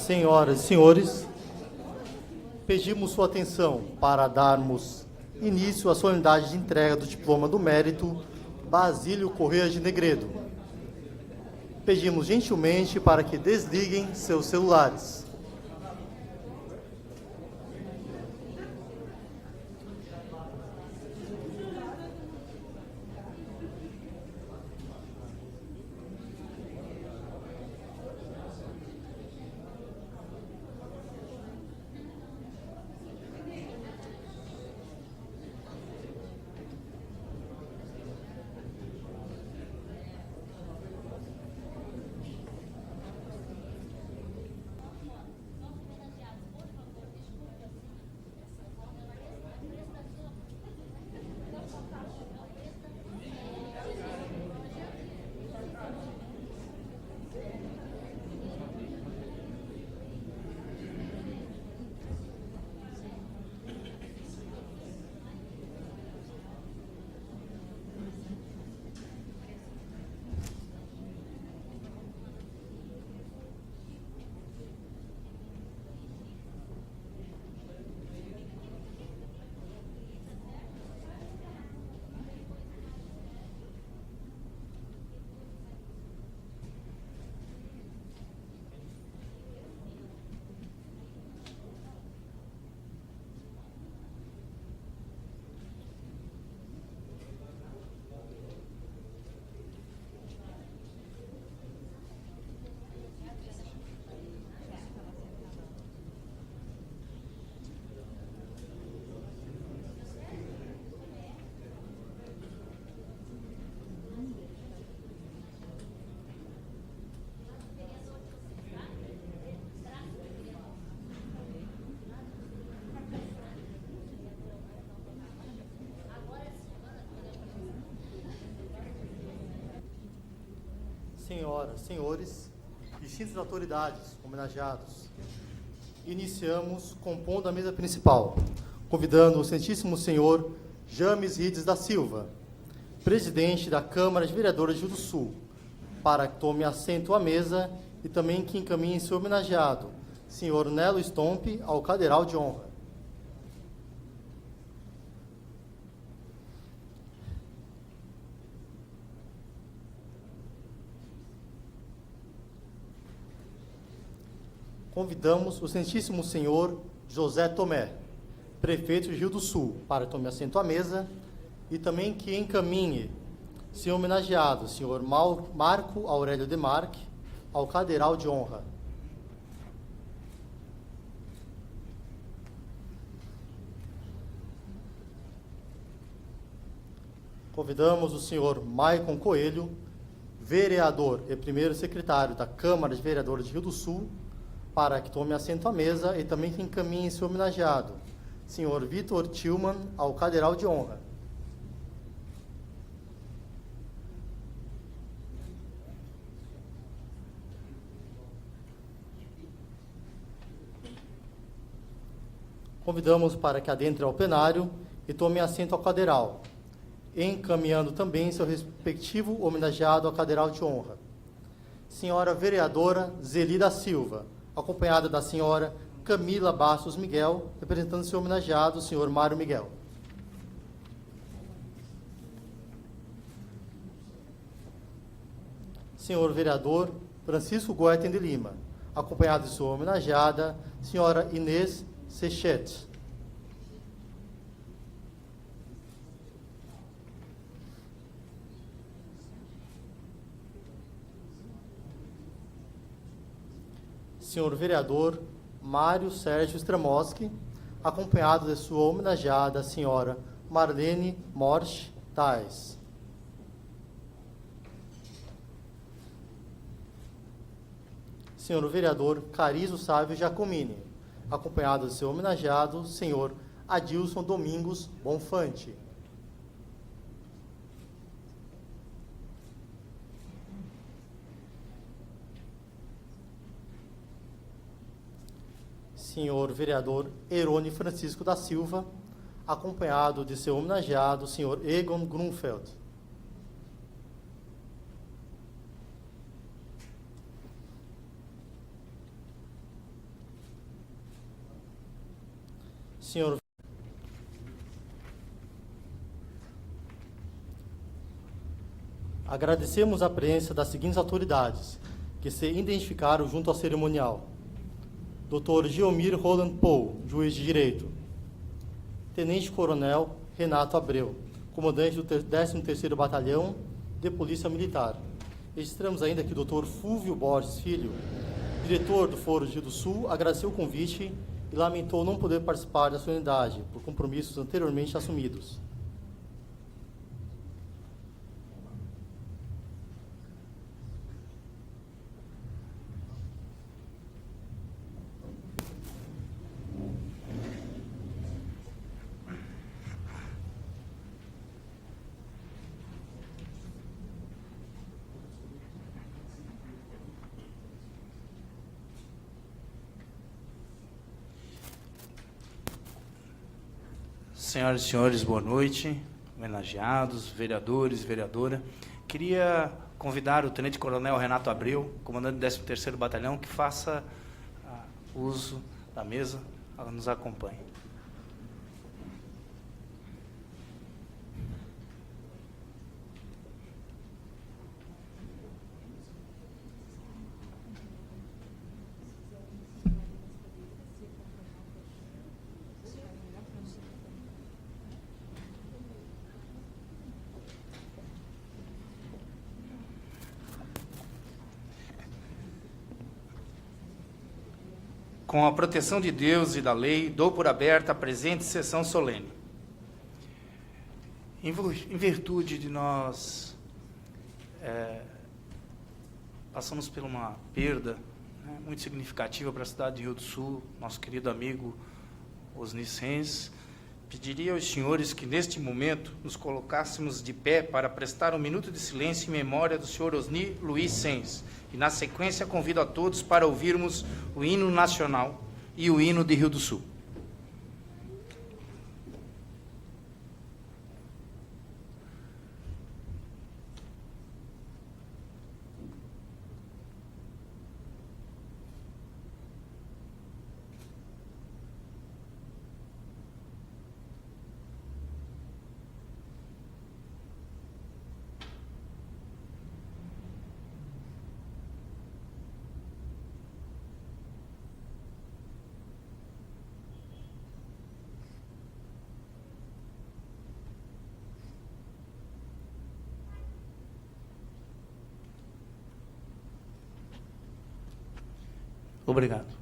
Senhoras e senhores, pedimos sua atenção para darmos início à solenidade de entrega do diploma do mérito Basílio Corrêa de Negredo. Pedimos gentilmente para que desliguem seus celulares. Senhoras, senhores, distintas autoridades, homenageados, iniciamos compondo a mesa principal, convidando o excelentíssimo senhor James Rides da Silva, presidente da Câmara de Vereadores de Rio do Sul, para que tome assento à mesa e também que encaminhe seu homenageado, senhor Nelo Stompe, ao cadeiral de honra. Convidamos o excelentíssimo senhor José Tomé, prefeito de Rio do Sul, para tomar assento à mesa e também que encaminhe seu homenageado, senhor Marco Aurélio Demarque, ao cadeiral de honra. Convidamos o senhor Maicon Coelho, vereador e primeiro secretário da Câmara de Vereadores de Rio do Sul, para que tome assento à mesa e também que encaminhe seu homenageado, senhor Vitor Tillman, ao cadeiral de honra. Convidamos para que adentre ao plenário e tome assento ao cadeiral, encaminhando também seu respectivo homenageado ao cadeiral de honra. Senhora vereadora Zeli da Silva, acompanhada da senhora Camila Bastos Miguel, representando seu homenageado, o senhor Mário Miguel. Senhor vereador Francisco Goeten de Lima, acompanhado de sua homenageada, senhora Inês Sechet. Senhor vereador Mário Sérgio Stramoski, acompanhado de sua homenageada, a senhora Marlene Morsch Tais. Senhor vereador Carizo Sávio Giacomini, acompanhado de seu homenageado, senhor Adilson Domingos Bonfante. Senhor vereador Herone Francisco da Silva, acompanhado de seu homenageado, senhor Egon Grunfeld. Senhor. Agradecemos a presença das seguintes autoridades, que se identificaram junto ao cerimonial. Dr. Geomir Roland Paul, juiz de Direito. Tenente Coronel Renato Abreu, comandante do 13º Batalhão de Polícia Militar. Registramos ainda que o Dr. Fúvio Borges Filho, diretor do Foro de Rio do Sul, agradeceu o convite e lamentou não poder participar da solenidade por compromissos anteriormente assumidos. Senhoras e senhores, boa noite, homenageados, vereadores, vereadora. Queria convidar o Tenente Coronel Renato Abreu, comandante do 13º Batalhão, que faça uso da mesa, ela nos acompanhe. Com a proteção de Deus e da lei, dou por aberta a presente sessão solene. Em virtude de nós passamos por uma perda muito significativa para a cidade de Rio do Sul, nosso querido amigo Osni Sens, pediria aos senhores que neste momento nos colocássemos de pé para prestar um minuto de silêncio em memória do senhor Osni Luiz Sens. E, na sequência, convido a todos para ouvirmos o hino nacional e o hino de Rio do Sul. Obrigado.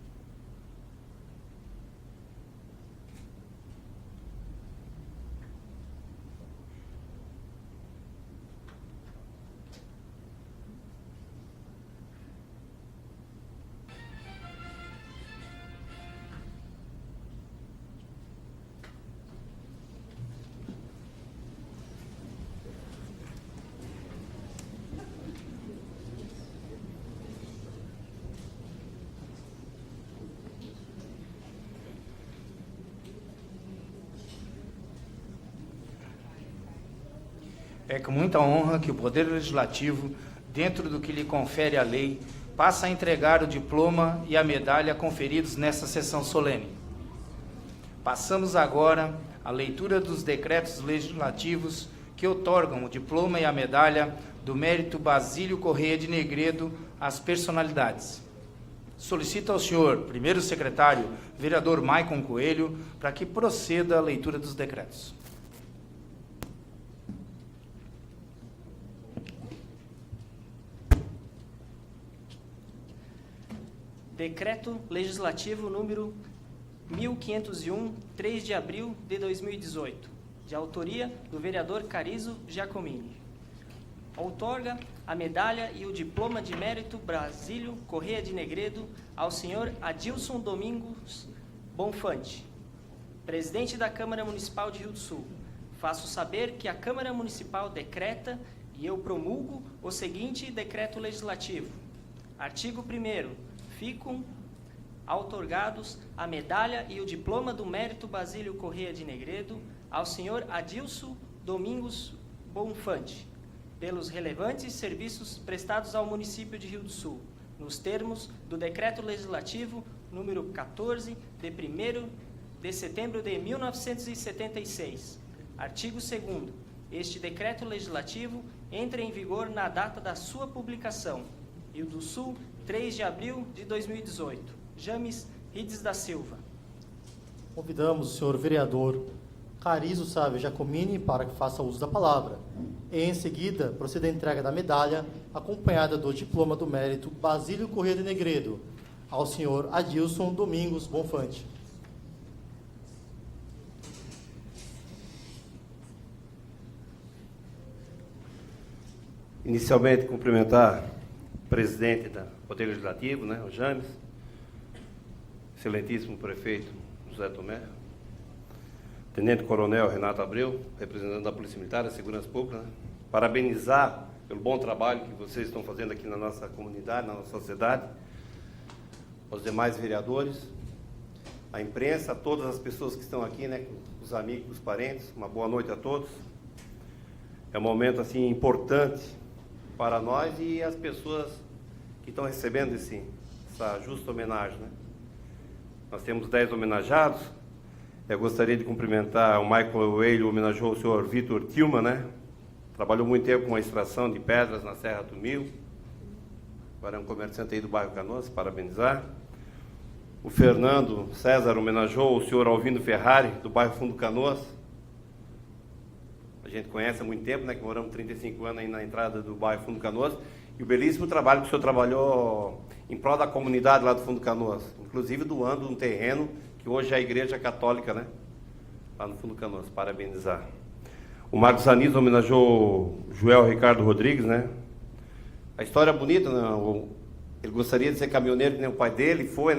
É com muita honra que o Poder Legislativo, dentro do que lhe confere a lei, passa a entregar o diploma e a medalha conferidos nesta sessão solene. Passamos agora à leitura dos decretos legislativos que outorgam o diploma e a medalha do Mérito Basílio Correia de Negredo às personalidades. Solicito ao senhor primeiro secretário, vereador Maicon Coelho, para que proceda a leitura dos decretos. Decreto Legislativo número 1501, 3 de abril de 2018, de autoria do vereador Carizo Giacomini. Outorga a medalha e o diploma de mérito Basílio Correia de Negredo ao senhor Adilson Domingos Bonfante, presidente da Câmara Municipal de Rio do Sul. Faço saber que a Câmara Municipal decreta e eu promulgo o seguinte decreto legislativo. Artigo 1º. Ficam outorgados a medalha e o diploma do mérito Basílio Correia de Negredo ao senhor Adilson Domingos Bonfante, pelos relevantes serviços prestados ao município de Rio do Sul, nos termos do Decreto Legislativo número 14, de 1º de setembro de 1976. Artigo 2º. Este decreto legislativo entra em vigor na data da sua publicação. Rio do Sul, 3 de abril de 2018. James Rides da Silva. Convidamos o senhor vereador Carizo Sávio Giacomini para que faça uso da palavra. E, em seguida, proceda a entrega da medalha, acompanhada do diploma do mérito Basílio Corrêa de Negredo, ao senhor Adilson Domingos Bonfante. Inicialmente, cumprimentar o presidente do Poder Legislativo, o James, excelentíssimo prefeito José Tomé, Tenente Coronel Renato Abreu, representante da Polícia Militar, da Segurança Pública, parabenizar pelo bom trabalho que vocês estão fazendo aqui na nossa comunidade, na nossa sociedade, aos demais vereadores, à imprensa, a todas as pessoas que estão aqui, os amigos, os parentes, uma boa noite a todos. É um momento assim importante para nós e as pessoas que estão recebendo essa justa homenagem. Nós temos 10 homenageados. Eu gostaria de cumprimentar o Michael Whaley, homenageou o senhor Vitor Tillman, Trabalhou muito tempo com a extração de pedras na Serra do Mil. Agora é um comerciante aí do bairro Canoas, parabenizar. O Fernando César homenageou o senhor Alvindo Ferrari, do bairro Fundo Canoas. A gente conhece há muito tempo, que moramos 35 anos aí na entrada do bairro Fundo Canoas. E o belíssimo trabalho que o senhor trabalhou em prol da comunidade lá do Fundo Canoas. Inclusive doando um terreno que hoje é a Igreja Católica, lá no Fundo Canoas. Parabenizar. O Marcos Anísio homenageou o Joel Ricardo Rodrigues, A história é bonita, Ele gostaria de ser caminhoneiro que nem o pai dele, foi,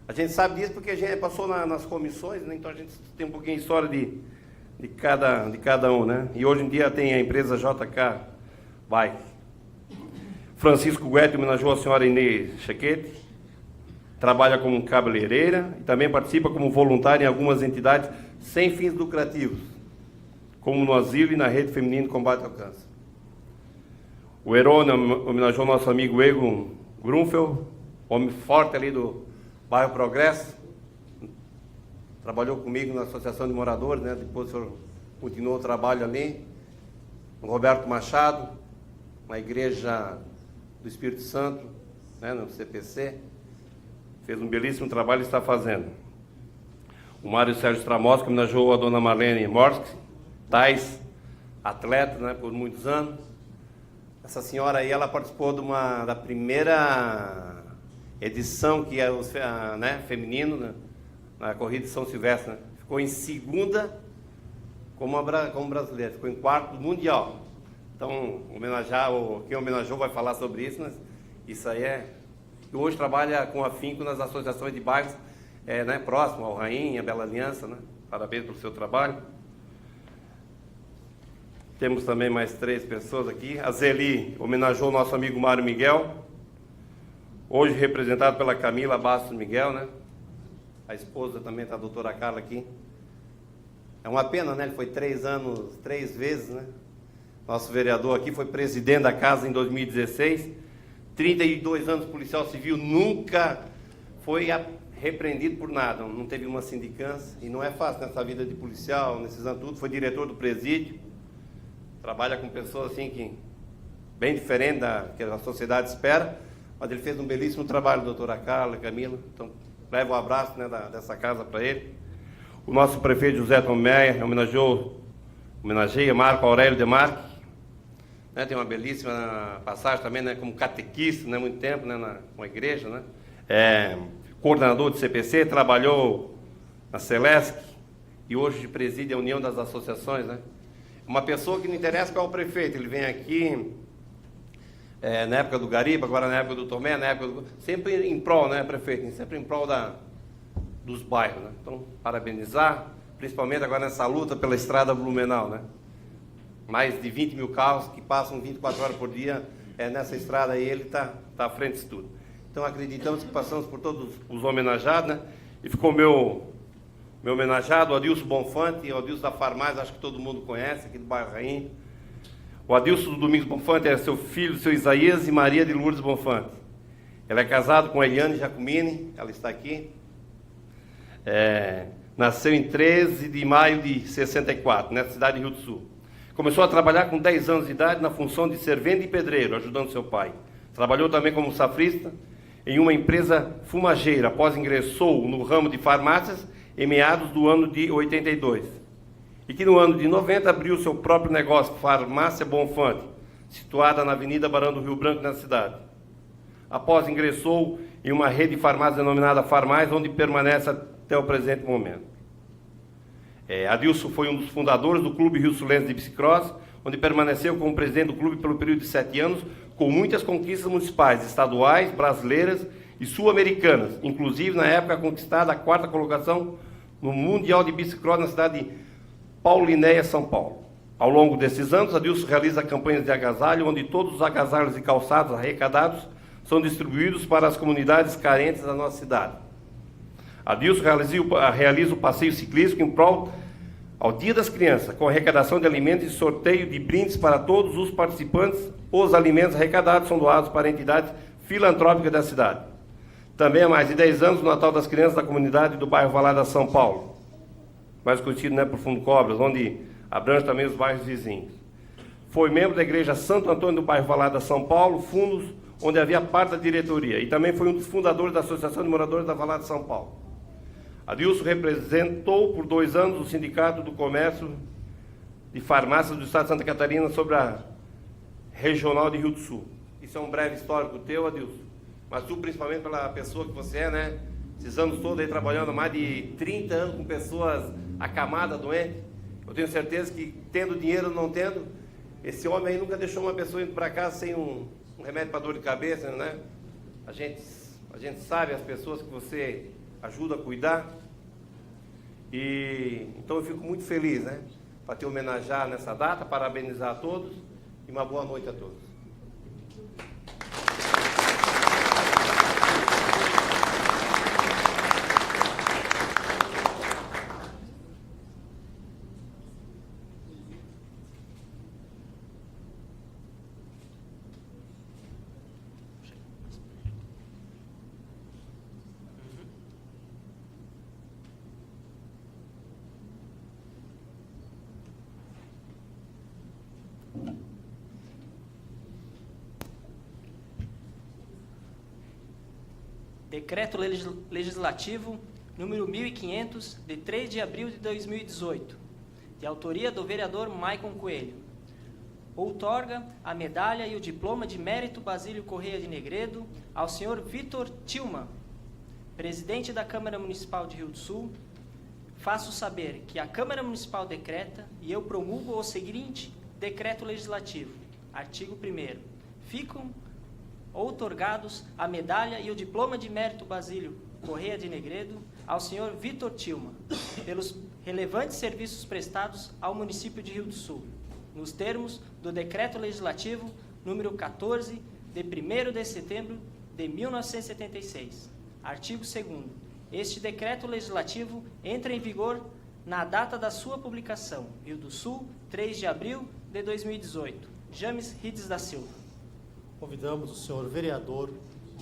A gente sabe disso porque a gente passou nas comissões, Então a gente tem um pouquinho de história de cada um, E hoje em dia tem a empresa JK Bike. Francisco Guetti homenageou a senhora Inês Chequete, trabalha como cabeleireira e também participa como voluntária em algumas entidades sem fins lucrativos, como no asilo e na rede feminina de combate ao câncer. O Herônio homenageou nosso amigo Egon Grunfeld, homem forte ali do bairro Progresso. Trabalhou comigo na Associação de Moradores, Depois o senhor continuou o trabalho ali. O Roberto Machado, na Igreja do Espírito Santo, no CPC. Fez um belíssimo trabalho e está fazendo. O Mário Sérgio Stramowski homenageou a dona Marlene Morsk, Tais, atleta, por muitos anos. Essa senhora aí, ela participou da primeira edição que é feminino, na corrida de São Silvestre, Ficou em segunda como brasileira, ficou em quarto mundial. Então, quem homenageou vai falar sobre isso, isso aí e hoje trabalha com afinco nas associações de bairros, próximo ao Rainha, Bela Aliança, Parabéns pelo seu trabalho. Temos também mais 3 pessoas aqui. A Zeli homenageou o nosso amigo Mário Miguel, hoje representado pela Camila Bastos Miguel, A esposa também está a doutora Carla aqui. É uma pena, Ele foi 3 anos, 3 vezes, Nosso vereador aqui foi presidente da casa em 2016. 32 anos policial civil, nunca foi repreendido por nada. Não teve uma sindicância. E não é fácil nessa vida de policial, nesses anos tudo. Foi diretor do presídio. Trabalha com pessoas que bem diferente da que a sociedade espera. Mas ele fez um belíssimo trabalho, doutora Carla, Camila. Então, leva um abraço dessa casa para ele. O nosso prefeito José Tomé homenageia Marco Aurélio de Marque. Tem uma belíssima passagem também, como catequista, muito tempo, com a igreja, coordenador do CPC, trabalhou na Celesc e hoje preside a União das Associações, Uma pessoa que não interessa qual é o prefeito, ele vem aqui na época do Gariba, agora na época do Tomé, sempre em prol, prefeito? Sempre em prol dos bairros, Então, parabenizar, principalmente agora nessa luta pela estrada Blumenau, Mais de 20 mil carros que passam 24 horas por dia nessa estrada aí, ele está à frente disso tudo. Então, acreditamos que passamos por todos os homenageados, E ficou meu homenageado, o Adilson Bonfante, o Adilson da Farmácia, acho que todo mundo conhece, aqui do bairro Rainha. O Adilson do Domingos Bonfante é seu filho, seu Isaías e Maria de Lourdes Bonfante. Ele é casado com a Eliane Giacomini, ela está aqui. Nasceu em 13 de maio de 64, nessa cidade de Rio do Sul. Começou a trabalhar com 10 anos de idade na função de servente e pedreiro, ajudando seu pai. Trabalhou também como safrista em uma empresa fumageira, após ingressou no ramo de farmácias em meados do ano de 82. E que no ano de 90 abriu seu próprio negócio, Farmácia Bonfante, situada na Avenida Barão do Rio Branco, na cidade. Após ingressou em uma rede de farmácia denominada Farmais, onde permanece até o presente momento. Adilson foi um dos fundadores do Clube Rio Sulense de Bicicross, onde permaneceu como presidente do clube pelo período de 7 anos, com muitas conquistas municipais, estaduais, brasileiras e sul-americanas, inclusive na época conquistada a 4ª colocação no Mundial de Bicicross na cidade de Paulinéia, São Paulo. Ao longo desses anos, Adilson realiza campanhas de agasalho, onde todos os agasalhos e calçados arrecadados são distribuídos para as comunidades carentes da nossa cidade. Adilson realiza o passeio ciclístico em prol ao Dia das Crianças, com arrecadação de alimentos e sorteio de brindes para todos os participantes. Os alimentos arrecadados são doados para entidades filantrópicas da cidade. Também há mais de 10 anos, o Natal das Crianças da comunidade do bairro Valada, São Paulo, mais conhecido por Fundo Cobras, onde abrange também os bairros vizinhos. Foi membro da Igreja Santo Antônio do bairro Valada, São Paulo, fundos onde havia parte da diretoria, e também foi um dos fundadores da Associação de Moradores da Valada, São Paulo. Adilson representou por 2 anos o Sindicato do Comércio de Farmácias do Estado de Santa Catarina sobre a Regional de Rio do Sul. Isso é um breve histórico teu, Adilson, mas tu principalmente pela pessoa que você é, né? Esses anos todos aí trabalhando, mais de 30 anos com pessoas acamadas, doentes. Eu tenho certeza que, tendo dinheiro ou não tendo, esse homem aí nunca deixou uma pessoa indo para casa sem um remédio para dor de cabeça, né? A gente sabe as pessoas que você ajuda a cuidar. E então eu fico muito feliz, né, para te homenagear nessa data, parabenizar a todos e uma boa noite a todos. Decreto Legislativo número 1500, de 3 de abril de 2018, de autoria do vereador Maicon Coelho. Outorga a medalha e o diploma de mérito Basílio Correia de Negredo ao senhor Vitor Tilman, presidente da Câmara Municipal de Rio do Sul. Faço saber que a Câmara Municipal decreta e eu promulgo o seguinte decreto legislativo. Artigo 1º. Ficam outorgados a medalha e o diploma de mérito Basílio Correia de Negredo ao senhor Vitor Tilman, pelos relevantes serviços prestados ao município de Rio do Sul, nos termos do Decreto Legislativo número 14, de 1º de setembro de 1976. Artigo 2º. Este Decreto Legislativo entra em vigor na data da sua publicação, Rio do Sul, 3 de abril de 2018. James Rides da Silva. Convidamos o senhor vereador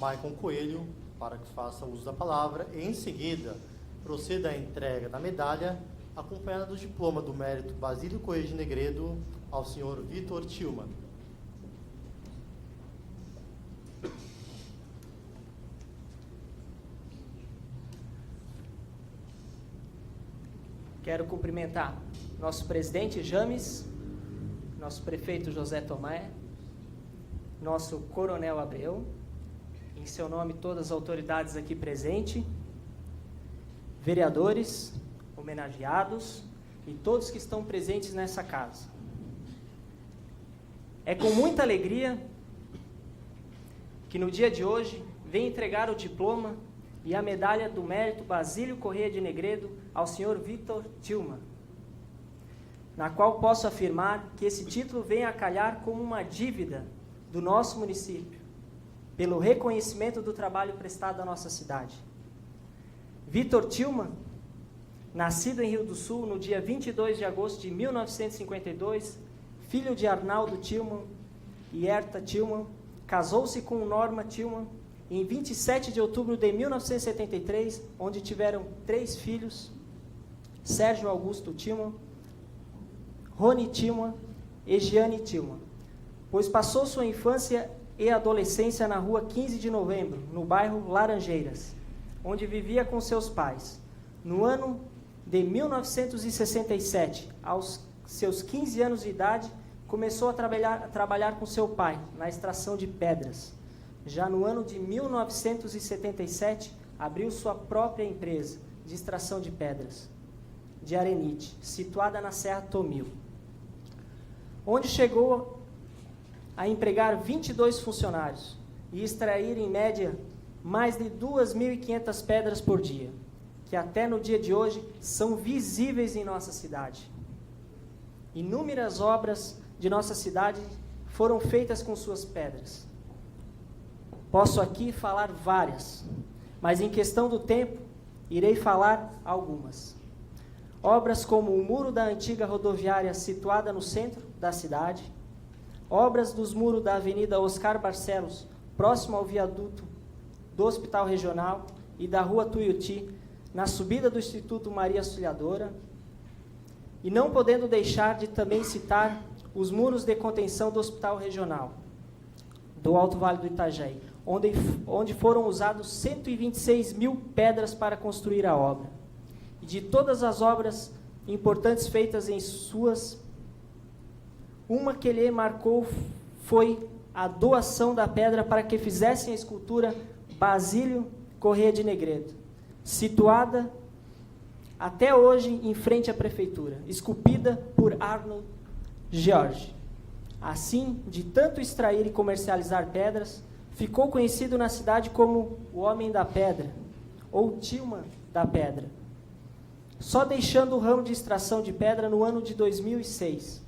Maicon Coelho para que faça uso da palavra e, em seguida, proceda à entrega da medalha, acompanhada do diploma do mérito Basílio Correia de Negredo ao senhor Vitor Tilman. Quero cumprimentar nosso presidente James, nosso prefeito José Tomé, nosso coronel Abreu, em seu nome todas as autoridades aqui presentes, vereadores, homenageados e todos que estão presentes nessa casa. É com muita alegria que no dia de hoje venho entregar o diploma e a medalha do mérito Basílio Correia de Negredo ao senhor Vitor Tilman, na qual posso afirmar que esse título vem a calhar como uma dívida do nosso município, pelo reconhecimento do trabalho prestado à nossa cidade. Vitor Tilman, nascido em Rio do Sul no dia 22 de agosto de 1952, filho de Arnaldo Tilman e Herta Tilman, casou-se com Norma Tilman em 27 de outubro de 1973, onde tiveram 3 filhos, Sérgio Augusto Tillman, Rony Tillman e Giane Tillman, pois passou sua infância e adolescência na rua 15 de novembro, no bairro Laranjeiras, onde vivia com seus pais. No ano de 1967, aos seus 15 anos de idade, começou a trabalhar com seu pai na extração de pedras. Já no ano de 1977, abriu sua própria empresa de extração de pedras, de arenite, situada na Serra Tomil, onde chegou a empregar 22 funcionários e extrair, em média, mais de 2.500 pedras por dia, que até no dia de hoje são visíveis em nossa cidade. Inúmeras obras de nossa cidade foram feitas com suas pedras. Posso aqui falar várias, mas em questão do tempo, irei falar algumas. Obras como o muro da antiga rodoviária situada no centro da cidade, obras dos muros da Avenida Oscar Barcelos, próximo ao viaduto do Hospital Regional e da Rua Tuiuti, na subida do Instituto Maria Auxiliadora, e não podendo deixar de também citar os muros de contenção do Hospital Regional, do Alto Vale do Itajaí, onde foram usados 126 mil pedras para construir a obra. E de todas as obras importantes feitas em suas, uma que lhe marcou foi a doação da pedra para que fizessem a escultura Basílio Corrêa de Negredo, situada até hoje em frente à prefeitura, esculpida por Arnold George. Assim, de tanto extrair e comercializar pedras, ficou conhecido na cidade como o Homem da Pedra, ou Tillman da Pedra, só deixando o ramo de extração de pedra no ano de 2006.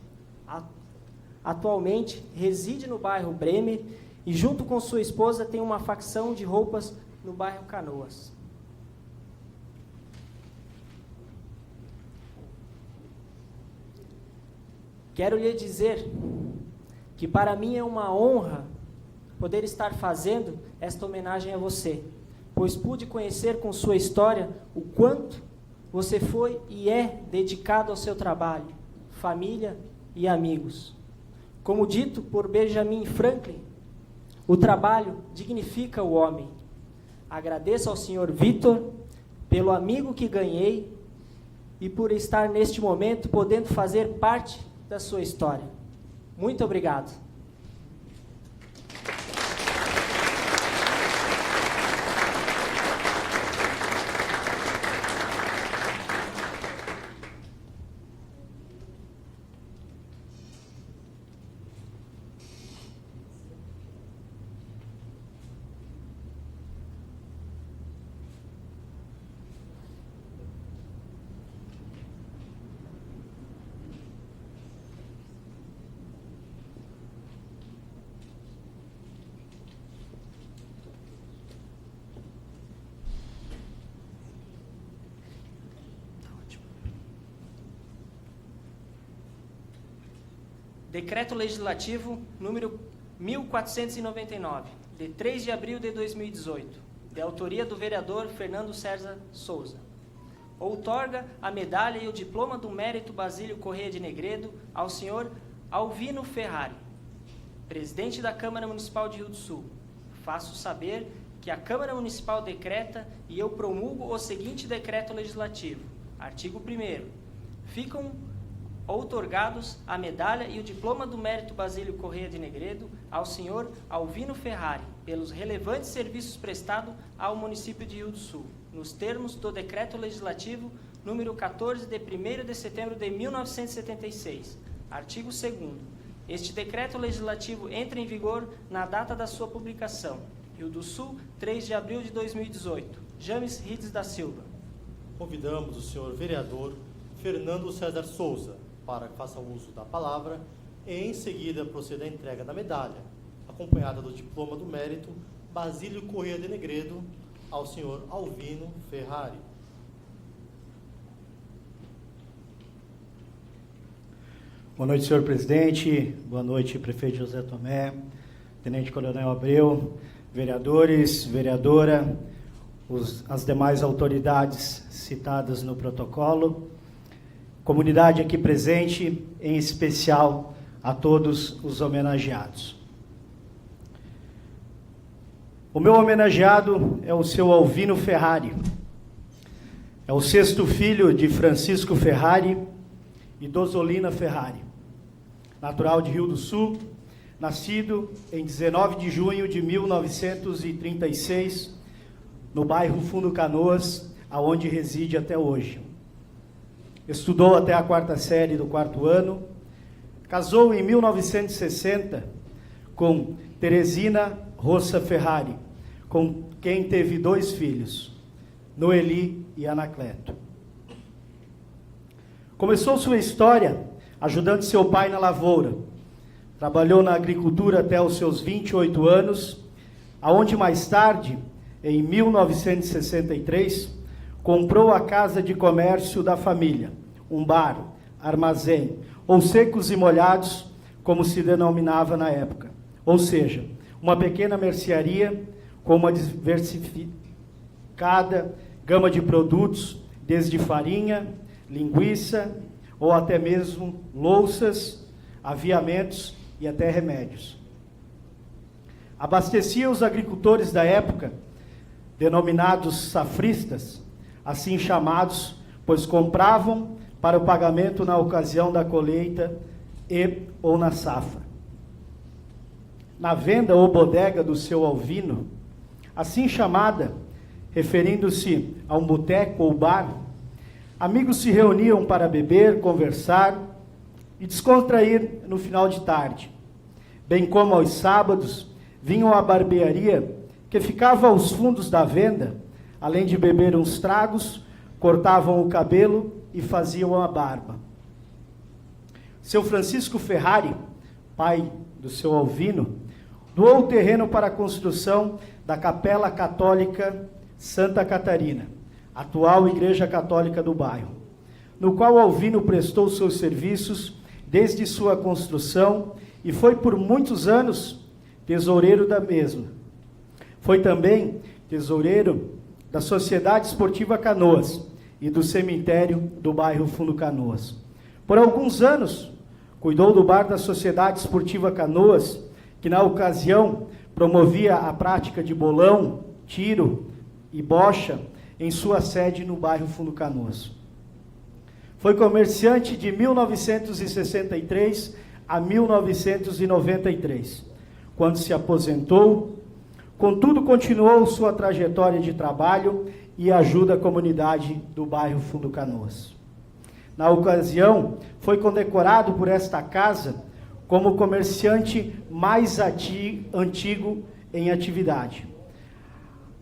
Atualmente, reside no bairro Bremer e, junto com sua esposa, tem uma facção de roupas no bairro Canoas. Quero lhe dizer que para mim é uma honra poder estar fazendo esta homenagem a você, pois pude conhecer com sua história o quanto você foi e é dedicado ao seu trabalho, família e amigos. Como dito por Benjamin Franklin, o trabalho dignifica o homem. Agradeço ao senhor Vitor pelo amigo que ganhei e por estar neste momento podendo fazer parte da sua história. Muito obrigado. Decreto Legislativo número 1499, de 3 de abril de 2018, de autoria do vereador Fernando César Souza. Outorga a medalha e o diploma do mérito Basílio Corrêa de Negredo ao senhor Alvino Ferrari, presidente da Câmara Municipal de Rio do Sul. Faço saber que a Câmara Municipal decreta e eu promulgo o seguinte decreto legislativo. Artigo 1º. Ficam outorgados a medalha e o diploma do mérito Basílio Corrêa de Negredo ao senhor Alvino Ferrari, pelos relevantes serviços prestados ao município de Rio do Sul, nos termos do Decreto Legislativo número 14, de 1º de setembro de 1976. Artigo 2º. Este Decreto Legislativo entra em vigor na data da sua publicação. Rio do Sul, 3 de abril de 2018. James Rides da Silva. Convidamos o senhor vereador Fernando César Souza para que faça uso da palavra e, em seguida, proceda à entrega da medalha, acompanhada do diploma do mérito Basílio Corrêa de Negredo ao senhor Alvino Ferrari. Boa noite, senhor presidente. Boa noite, prefeito José Tomé, tenente coronel Abreu, vereadores, vereadora, as demais autoridades citadas no protocolo. comunidade aqui presente, em especial a todos os homenageados. O meu homenageado é o seu Alvino Ferrari. É o 6º filho de Francisco Ferrari e Dosolina Ferrari, natural de Rio do Sul, nascido em 19 de junho de 1936, no bairro Fundo Canoas, aonde reside até hoje. Estudou até a 4ª série do 4º ano, casou em 1960 com Teresina Roça Ferrari, com quem teve 2 filhos, Noeli e Anacleto. Começou sua história ajudando seu pai na lavoura. Trabalhou na agricultura até os seus 28 anos, aonde mais tarde, em 1963, comprou a casa de comércio da família, um bar, armazém, ou secos e molhados, como se denominava na época. Ou seja, uma pequena mercearia com uma diversificada gama de produtos, desde farinha, linguiça, ou até mesmo louças, aviamentos e até remédios. Abastecia os agricultores da época, denominados safristas, assim chamados, pois compravam para o pagamento na ocasião da colheita e ou na safra. Na venda ou bodega do seu Alvino, assim chamada, referindo-se a um boteco ou bar, amigos se reuniam para beber, conversar e descontrair no final de tarde, bem como aos sábados vinham à barbearia, que ficava aos fundos da venda, além de beber uns tragos, cortavam o cabelo e faziam a barba. Seu Francisco Ferrari, pai do seu Alvino, doou o terreno para a construção da Capela Católica Santa Catarina, atual Igreja Católica do bairro, no qual Alvino prestou seus serviços desde sua construção e foi por muitos anos tesoureiro da mesma. Foi também tesoureiro da Sociedade Esportiva Canoas e do cemitério do bairro Fundo Canoas. Por alguns anos, cuidou do bar da Sociedade Esportiva Canoas, que na ocasião promovia a prática de bolão, tiro e bocha em sua sede no bairro Fundo Canoas. Foi comerciante de 1963 a 1993, quando se aposentou. Contudo, continuou sua trajetória de trabalho e ajuda à comunidade do bairro Fundo Canoas. Na ocasião, foi condecorado por esta casa como o comerciante mais antigo em atividade.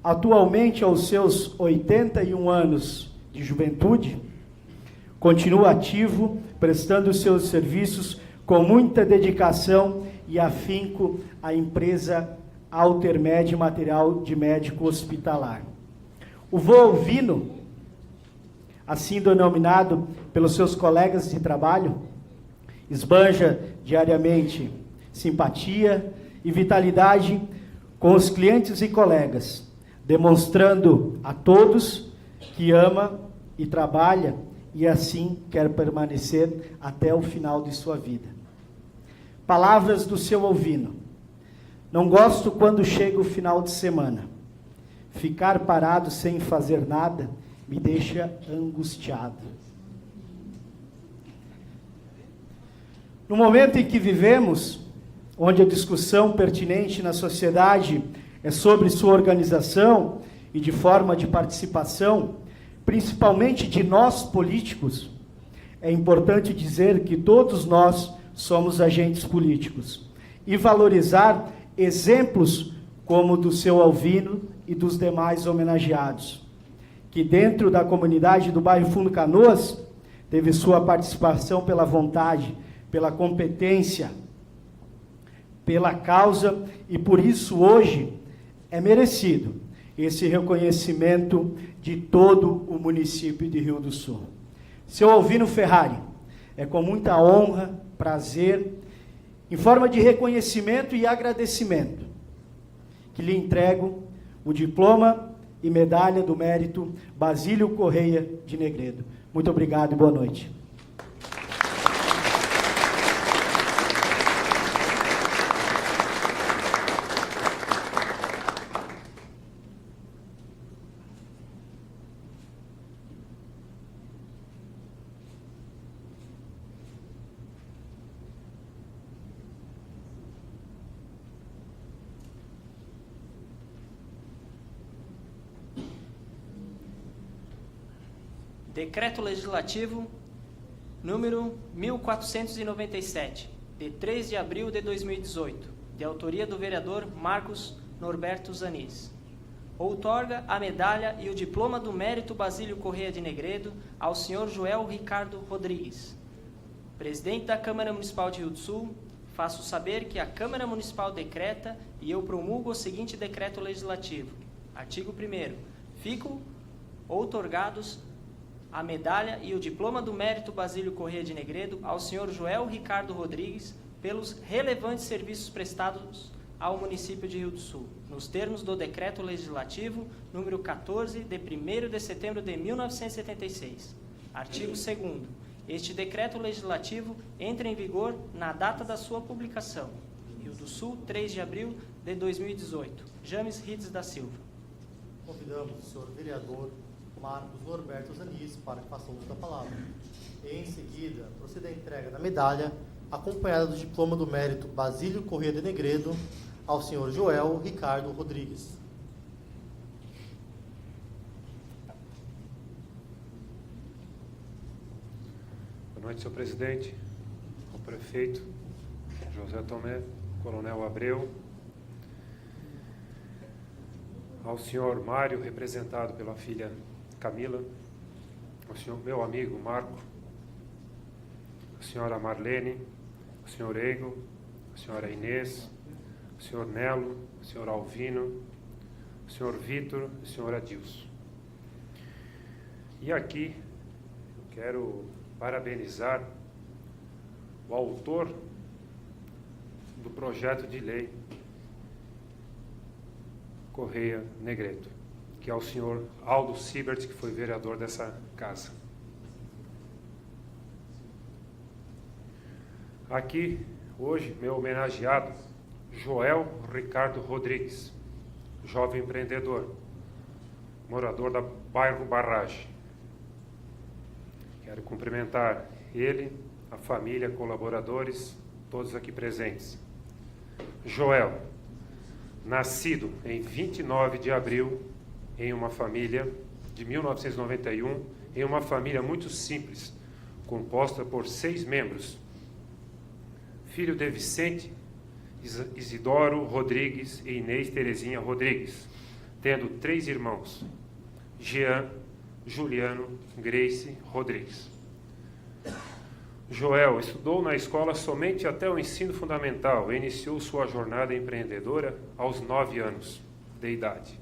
Atualmente, aos seus 81 anos de juventude, continua ativo, prestando seus serviços com muita dedicação e afinco à empresa Altermed Material de Médico Hospitalar. O vô Alvino, assim denominado pelos seus colegas de trabalho, esbanja diariamente simpatia e vitalidade com os clientes e colegas, demonstrando a todos que ama e trabalha e assim quer permanecer até o final de sua vida. Palavras do seu Alvino: não gosto quando chega o final de semana. Ficar parado sem fazer nada me deixa angustiado. No momento em que vivemos, onde a discussão pertinente na sociedade é sobre sua organização e de forma de participação, principalmente de nós políticos, é importante dizer que todos nós somos agentes políticos e valorizar exemplos como o do seu Alvino e dos demais homenageados, que dentro da comunidade do bairro Fundo Canoas teve sua participação pela vontade, pela competência, pela causa, e por isso hoje é merecido esse reconhecimento de todo o município de Rio do Sul. Seu Alvino Ferrari, é com muita honra, prazer, em forma de reconhecimento e agradecimento, que lhe entrego o diploma e medalha do mérito Basílio Correia de Negredo. Muito obrigado e boa noite. Decreto Legislativo número 1497, de 3 de abril de 2018, de autoria do vereador Marcos Norberto Zanis. Outorga a medalha e o diploma do mérito Basílio Corrêa de Negredo ao senhor Joel Ricardo Rodrigues. Presidente da Câmara Municipal de Rio do Sul, faço saber que a Câmara Municipal decreta e eu promulgo o seguinte decreto legislativo. Artigo 1º. Ficam outorgados a medalha e o diploma do mérito Basílio Corrêa de Negredo ao senhor Joel Ricardo Rodrigues pelos relevantes serviços prestados ao município de Rio do Sul, nos termos do Decreto Legislativo número 14, de 1º de setembro de 1976. Artigo 2º. Este Decreto Legislativo entra em vigor na data da sua publicação. Rio do Sul, 3 de abril de 2018. James Rides da Silva. Convidamos o senhor vereador Marcos Norberto Zanis para que faça uso da palavra. E, em seguida, proceda a entrega da medalha, acompanhada do diploma do mérito Basílio Corrêa de Negredo, ao senhor Joel Ricardo Rodrigues. Boa noite, senhor presidente, ao prefeito José Tomé, coronel Abreu, ao senhor Mário, representado pela filha Camila, ao senhor meu amigo Marco, a senhora Marlene, o senhor Eigo, a senhora Inês, o senhor Nelo, o senhor Alvino, o senhor Vitor e o senhor Adilson. E aqui eu quero parabenizar o autor do projeto de lei Corrêa Negredo, que é o senhor Aldo Sibert, que foi vereador dessa casa. Aqui, hoje, meu homenageado, Joel Ricardo Rodrigues, jovem empreendedor, morador da bairro Barragem. Quero cumprimentar ele, a família, colaboradores, todos aqui presentes. Joel, nascido em 29 de abril, em uma família de 1991, em uma família muito simples, composta por 6 membros. Filho de Vicente, Isidoro Rodrigues e Inês Terezinha Rodrigues, tendo 3 irmãos, Jean, Juliano, Grace Rodrigues. Joel estudou na escola somente até o ensino fundamental e iniciou sua jornada empreendedora aos 9 anos de idade,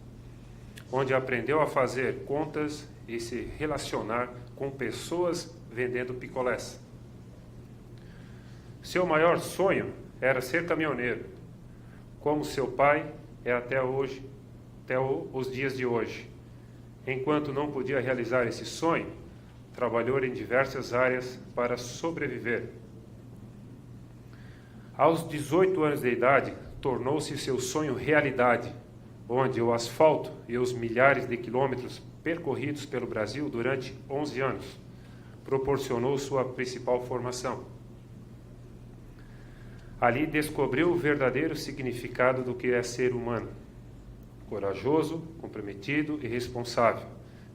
onde aprendeu a fazer contas e se relacionar com pessoas vendendo picolés. Seu maior sonho era ser caminhoneiro, como seu pai é até hoje, até os dias de hoje. Enquanto não podia realizar esse sonho, trabalhou em diversas áreas para sobreviver. Aos 18 anos de idade, tornou-se seu sonho realidade, onde o asfalto e os milhares de quilômetros percorridos pelo Brasil durante 11 anos proporcionou sua principal formação. Ali descobriu o verdadeiro significado do que é ser humano. Corajoso, comprometido e responsável.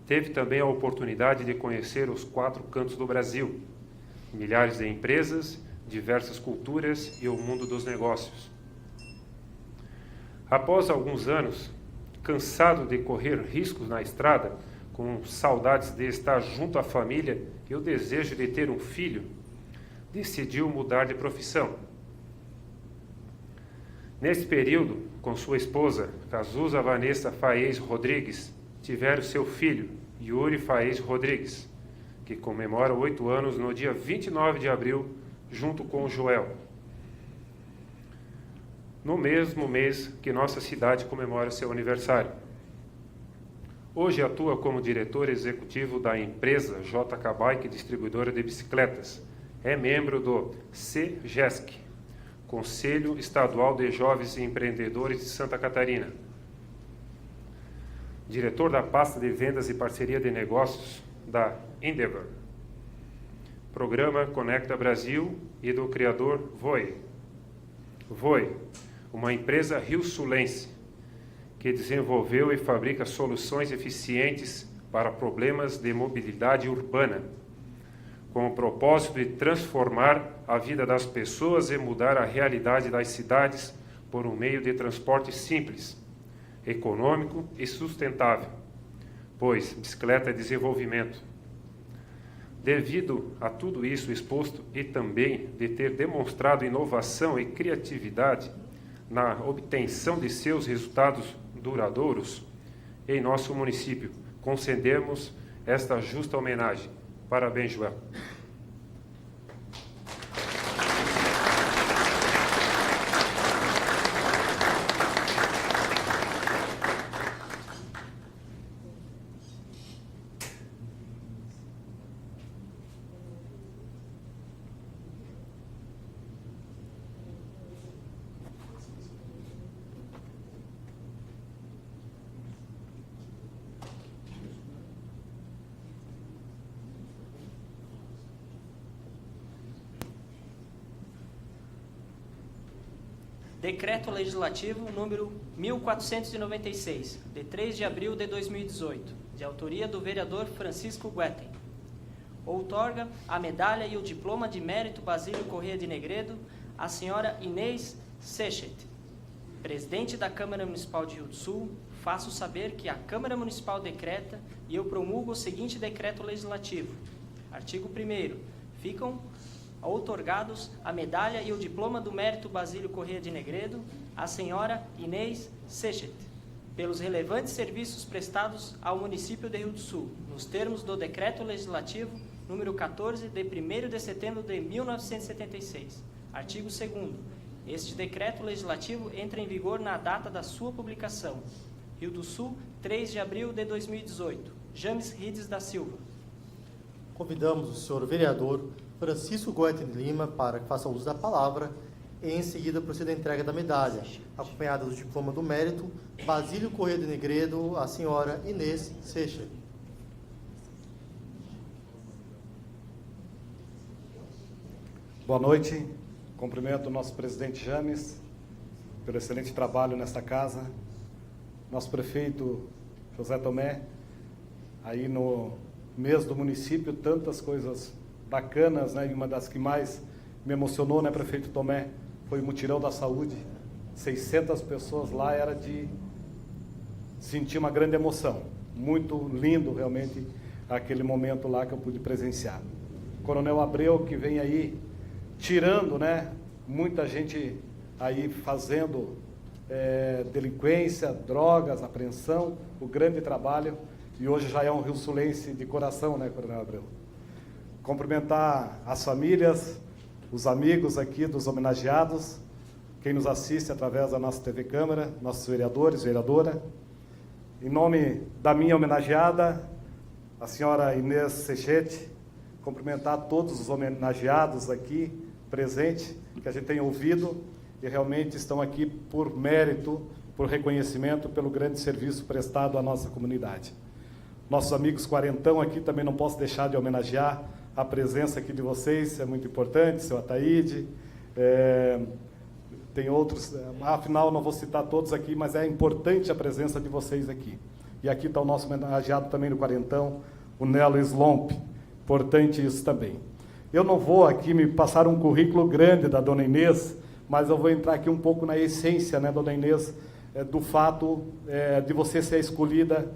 Teve também a oportunidade de conhecer os 4 cantos do Brasil, milhares de empresas, diversas culturas e o mundo dos negócios. Após alguns anos, cansado de correr riscos na estrada, com saudades de estar junto à família e o desejo de ter um filho, decidiu mudar de profissão. Nesse período, com sua esposa, Cazuza Vanessa Faez Rodrigues, tiveram seu filho, Yuri Faez Rodrigues, que comemora 8 anos no dia 29 de abril, junto com o Joel. No mesmo mês que nossa cidade comemora seu aniversário. Hoje atua como diretor executivo da empresa JK Bike, distribuidora de bicicletas. É membro do CGESC, Conselho Estadual de Jovens Empreendedores de Santa Catarina. Diretor da pasta de vendas e parceria de negócios da Endeavor. Programa Conecta Brasil e do criador Voe. Voe, uma empresa rio-sulense que desenvolveu e fabrica soluções eficientes para problemas de mobilidade urbana, com o propósito de transformar a vida das pessoas e mudar a realidade das cidades por um meio de transporte simples, econômico e sustentável, pois bicicleta é desenvolvimento. Devido a tudo isso exposto e também de ter demonstrado inovação e criatividade na obtenção de seus resultados duradouros em nosso município, concedemos esta justa homenagem. Parabéns, Joel. Decreto Legislativo número 1496, de 3 de abril de 2018, de autoria do vereador Francisco Guetem. Outorga a medalha e o diploma de mérito Basílio Corrêa de Negredo à senhora Inês Sechet. Presidente da Câmara Municipal de Rio do Sul, faço saber que a Câmara Municipal decreta e eu promulgo o seguinte decreto legislativo. Artigo 1º. Ficam outorgados a medalha e o diploma do mérito Basílio Corrêa de Negredo à senhora Inês Sechet, pelos relevantes serviços prestados ao município de Rio do Sul, nos termos do Decreto Legislativo número 14, de 1º de setembro de 1976. Artigo 2º. Este decreto legislativo entra em vigor na data da sua publicação. Rio do Sul, 3 de abril de 2018. James Rides da Silva. Convidamos o senhor vereador Francisco Goethe de Lima para que faça uso da palavra e em seguida proceda a entrega da medalha, acompanhada do diploma do mérito Basílio Corrêa de Negredo à senhora Inês Sechet. Boa noite. Cumprimento o nosso presidente James pelo excelente trabalho nesta casa, nosso prefeito José Tomé, aí no mês do município, tantas coisas bacanas, né? E uma das que mais me emocionou, né, prefeito Tomé, foi o mutirão da saúde. 600 pessoas lá, era de sentir uma grande emoção. Muito lindo, realmente, aquele momento lá que eu pude presenciar. Coronel Abreu, que vem aí tirando, né, muita gente aí fazendo delinquência, drogas, apreensão, o grande trabalho, e hoje já é um rio-sulense de coração, né, Coronel Abreu? Cumprimentar as famílias, os amigos aqui dos homenageados, quem nos assiste através da nossa TV Câmara, nossos vereadores, vereadora. Em nome da minha homenageada, a senhora Inês Sechet, cumprimentar todos os homenageados aqui presentes, que a gente tem ouvido e realmente estão aqui por mérito, por reconhecimento, pelo grande serviço prestado à nossa comunidade. Nossos amigos quarentão aqui, também não posso deixar de homenagear a presença aqui de vocês, é muito importante, seu Ataíde, tem outros, afinal não vou citar todos aqui, mas é importante a presença de vocês aqui. E aqui está o nosso homenageado também no quarentão, o Nelo Slomp, importante isso também. Eu não vou aqui me passar um currículo grande da dona Inês, mas eu vou entrar aqui um pouco na essência, né, dona Inês, do fato de você ser escolhida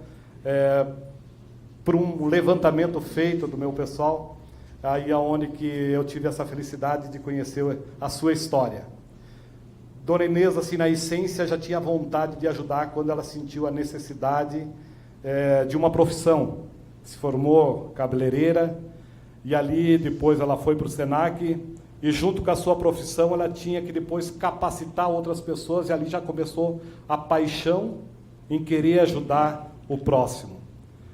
por um levantamento feito do meu pessoal, aí aonde que eu tive essa felicidade de conhecer a sua história. Dona Inês, assim, na essência, já tinha vontade de ajudar quando ela sentiu a necessidade de uma profissão. Se formou cabeleireira e ali depois ela foi para o Senac e junto com a sua profissão ela tinha que depois capacitar outras pessoas e ali já começou a paixão em querer ajudar o próximo.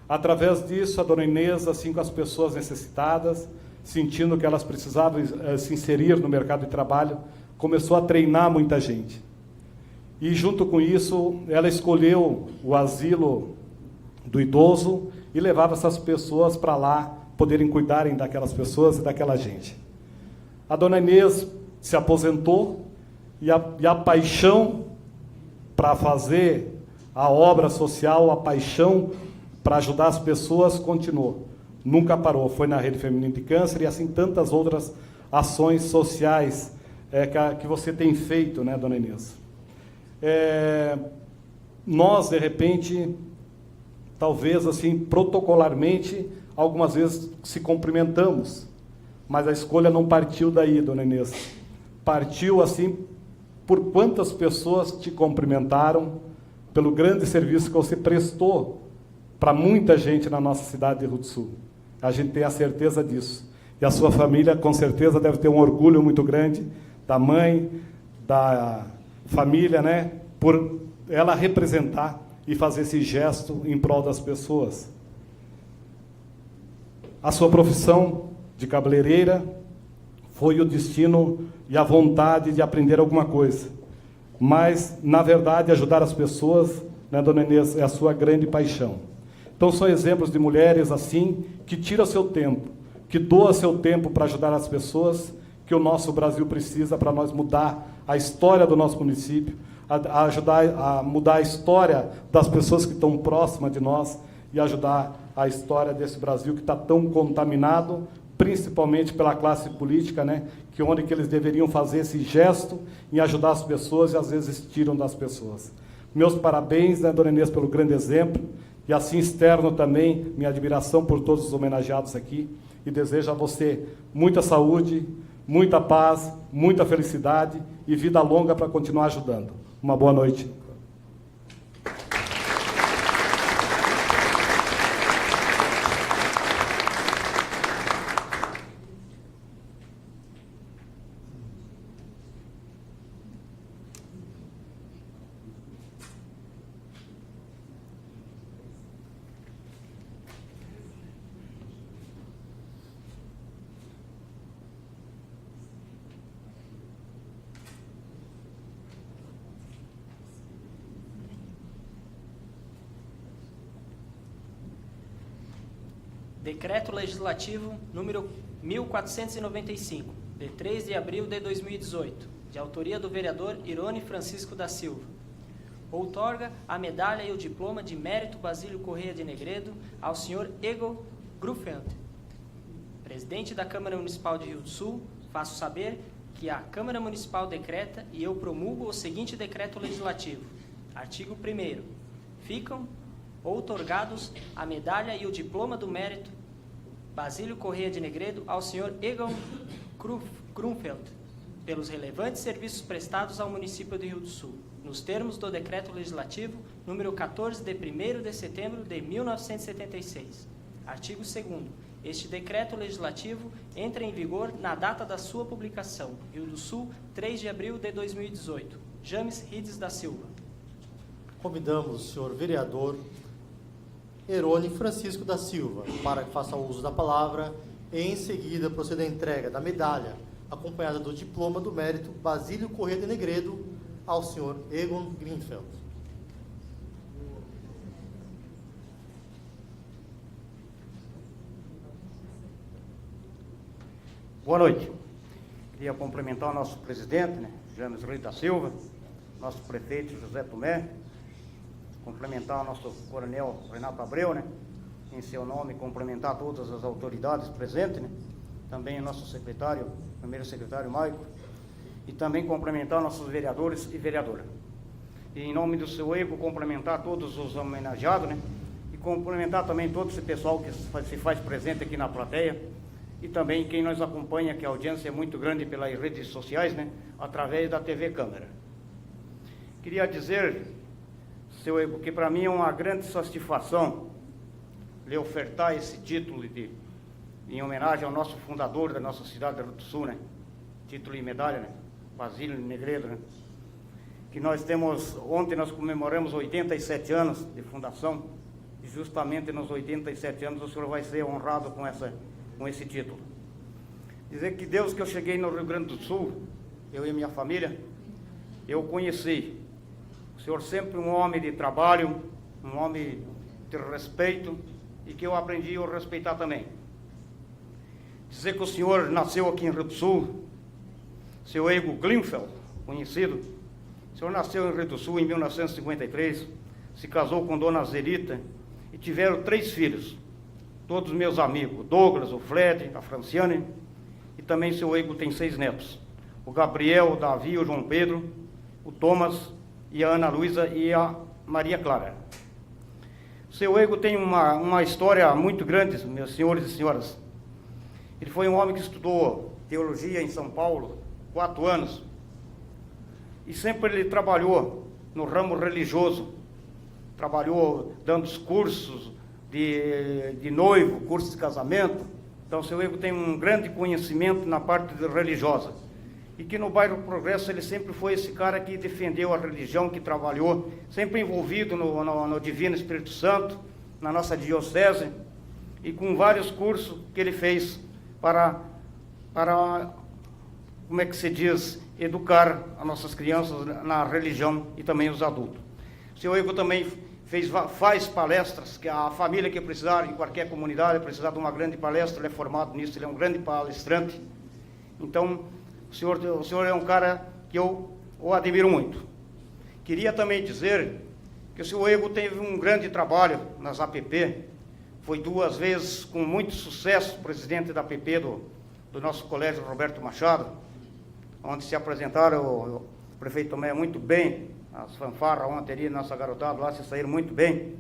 Através disso, a dona Inês, assim, com as pessoas necessitadas, sentindo que elas precisavam se inserir no mercado de trabalho, começou a treinar muita gente. E, junto com isso, ela escolheu o asilo do idoso e levava essas pessoas para lá, poderem cuidarem daquelas pessoas e daquela gente. A dona Inês se aposentou e a paixão para fazer a obra social, a paixão para ajudar as pessoas continuou. Nunca parou. Foi na Rede Feminina de Câncer e assim tantas outras ações sociais que você tem feito, né, dona Inês? Nós, de repente, talvez assim, protocolarmente, algumas vezes se cumprimentamos, mas a escolha não partiu daí, dona Inês. Partiu, assim, por quantas pessoas te cumprimentaram, pelo grande serviço que você prestou para muita gente na nossa cidade de Rio do Sul. A gente tem a certeza disso. E a sua família, com certeza, deve ter um orgulho muito grande da mãe, da família, né, por ela representar e fazer esse gesto em prol das pessoas. A sua profissão de cabeleireira foi o destino e a vontade de aprender alguma coisa. Mas, na verdade, ajudar as pessoas, né, dona Inês, é a sua grande paixão. Então, são exemplos de mulheres assim, que tiram seu tempo, que doam seu tempo para ajudar as pessoas, que o nosso Brasil precisa para nós mudar a história do nosso município, a ajudar a mudar a história das pessoas que estão próximas de nós e ajudar a história desse Brasil que está tão contaminado, principalmente pela classe política, né, que onde que eles deveriam fazer esse gesto em ajudar as pessoas e às vezes tiram das pessoas. Meus parabéns, né, dona Inês, pelo grande exemplo, e assim externo também minha admiração por todos os homenageados aqui, e desejo a você muita saúde, muita paz, muita felicidade e vida longa para continuar ajudando. Uma boa noite. Decreto Legislativo número 1495, de 3 de abril de 2018, de autoria do vereador Irone Francisco da Silva. Outorga a medalha e o diploma de mérito Basílio Correia de Negredo ao senhor Ego Grufeld, presidente da Câmara Municipal de Rio do Sul. Faço saber que a Câmara Municipal decreta e eu promulgo o seguinte decreto legislativo. Artigo 1º. Ficam outorgados a medalha e o diploma do mérito Basílio Correia de Negredo ao senhor Egon Grunfeld pelos relevantes serviços prestados ao município de Rio do Sul, nos termos do Decreto Legislativo número 14 de 1º de setembro de 1976. Artigo 2º. Este decreto legislativo entra em vigor na data da sua publicação. Rio do Sul, 3 de abril de 2018. James Rides da Silva. Convidamos o senhor vereador Irone Francisco da Silva para que faça uso da palavra e, em seguida, proceda à entrega da medalha, acompanhada do diploma do mérito Basílio Correia de Negredo, ao senhor Egon Grunfeld. Boa noite. Queria cumprimentar o nosso presidente, né, James Rides da Silva, nosso prefeito José Tomé, cumprimentar o nosso coronel Renato Abreu, né, em seu nome, cumprimentar todas as autoridades presentes, né, também o nosso secretário, primeiro secretário Maico, e também cumprimentar nossos vereadores e vereadoras. E em nome do seu Ego, cumprimentar todos os homenageados, né, e cumprimentar também todo esse pessoal que se faz presente aqui na plateia, e também quem nos acompanha, que a audiência é muito grande pelas redes sociais, né, através da TV Câmara. Queria dizer, seu Ego, que para mim é uma grande satisfação lhe ofertar esse título em homenagem ao nosso fundador da nossa cidade de Rio do Sul, né? Título e medalha, né? Basílio Negredo, né? Que nós temos, ontem nós comemoramos 87 anos de fundação, e justamente nos 87 anos o senhor vai ser honrado com esse título. Dizer que Deus que eu cheguei no Rio Grande do Sul, eu e minha família, eu conheci o senhor sempre um homem de trabalho, um homem de respeito, e que eu aprendi a respeitar também. Dizer que o senhor nasceu aqui em Rio do Sul, seu Ego Grunfeld, conhecido. O senhor nasceu em Rio do Sul em 1953, se casou com dona Zelita, e tiveram 3 filhos. Todos meus amigos, o Douglas, o Fred, a Franciane, e também seu Ego tem 6 netos. O Gabriel, o Davi, o João Pedro, o Thomas e a Ana Luísa e a Maria Clara. Seu Ego tem uma história muito grande, meus senhores e senhoras. Ele foi um homem que estudou teologia em São Paulo, 4 anos, e sempre ele trabalhou no ramo religioso, trabalhou dando os cursos de noivo, cursos de casamento. Então, seu Ego tem um grande conhecimento na parte religiosa. E que no bairro Progresso ele sempre foi esse cara que defendeu a religião, que trabalhou, sempre envolvido no Divino Espírito Santo, na nossa diocese, e com vários cursos que ele fez para como é que se diz, educar as nossas crianças na religião e também os adultos. Seu Ego também faz palestras, que a família que precisar, em qualquer comunidade, precisar de uma grande palestra, ele é formado nisso, ele é um grande palestrante. Então, o senhor é um cara que eu o admiro muito. Queria também dizer que o senhor Ego teve um grande trabalho nas APP, foi 2 vezes com muito sucesso presidente da APP do nosso colégio Roberto Machado, onde se apresentaram o prefeito Tomé muito bem, as fanfarras ontem ali, nossa garotada lá se saíram muito bem.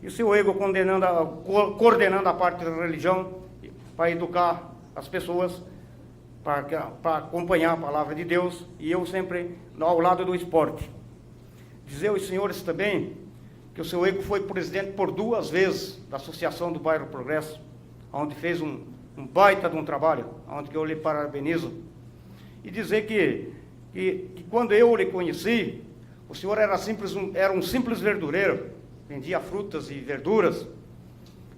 E o senhor Ego coordenando a parte da religião para educar as pessoas, para acompanhar a palavra de Deus, e eu sempre ao lado do esporte. Dizer aos senhores também que o seu Ego foi presidente por 2 vezes da Associação do Bairro Progresso, onde fez um baita de um trabalho, onde que eu lhe parabenizo. E dizer que quando eu lhe conheci, o senhor era um simples verdureiro, vendia frutas e verduras,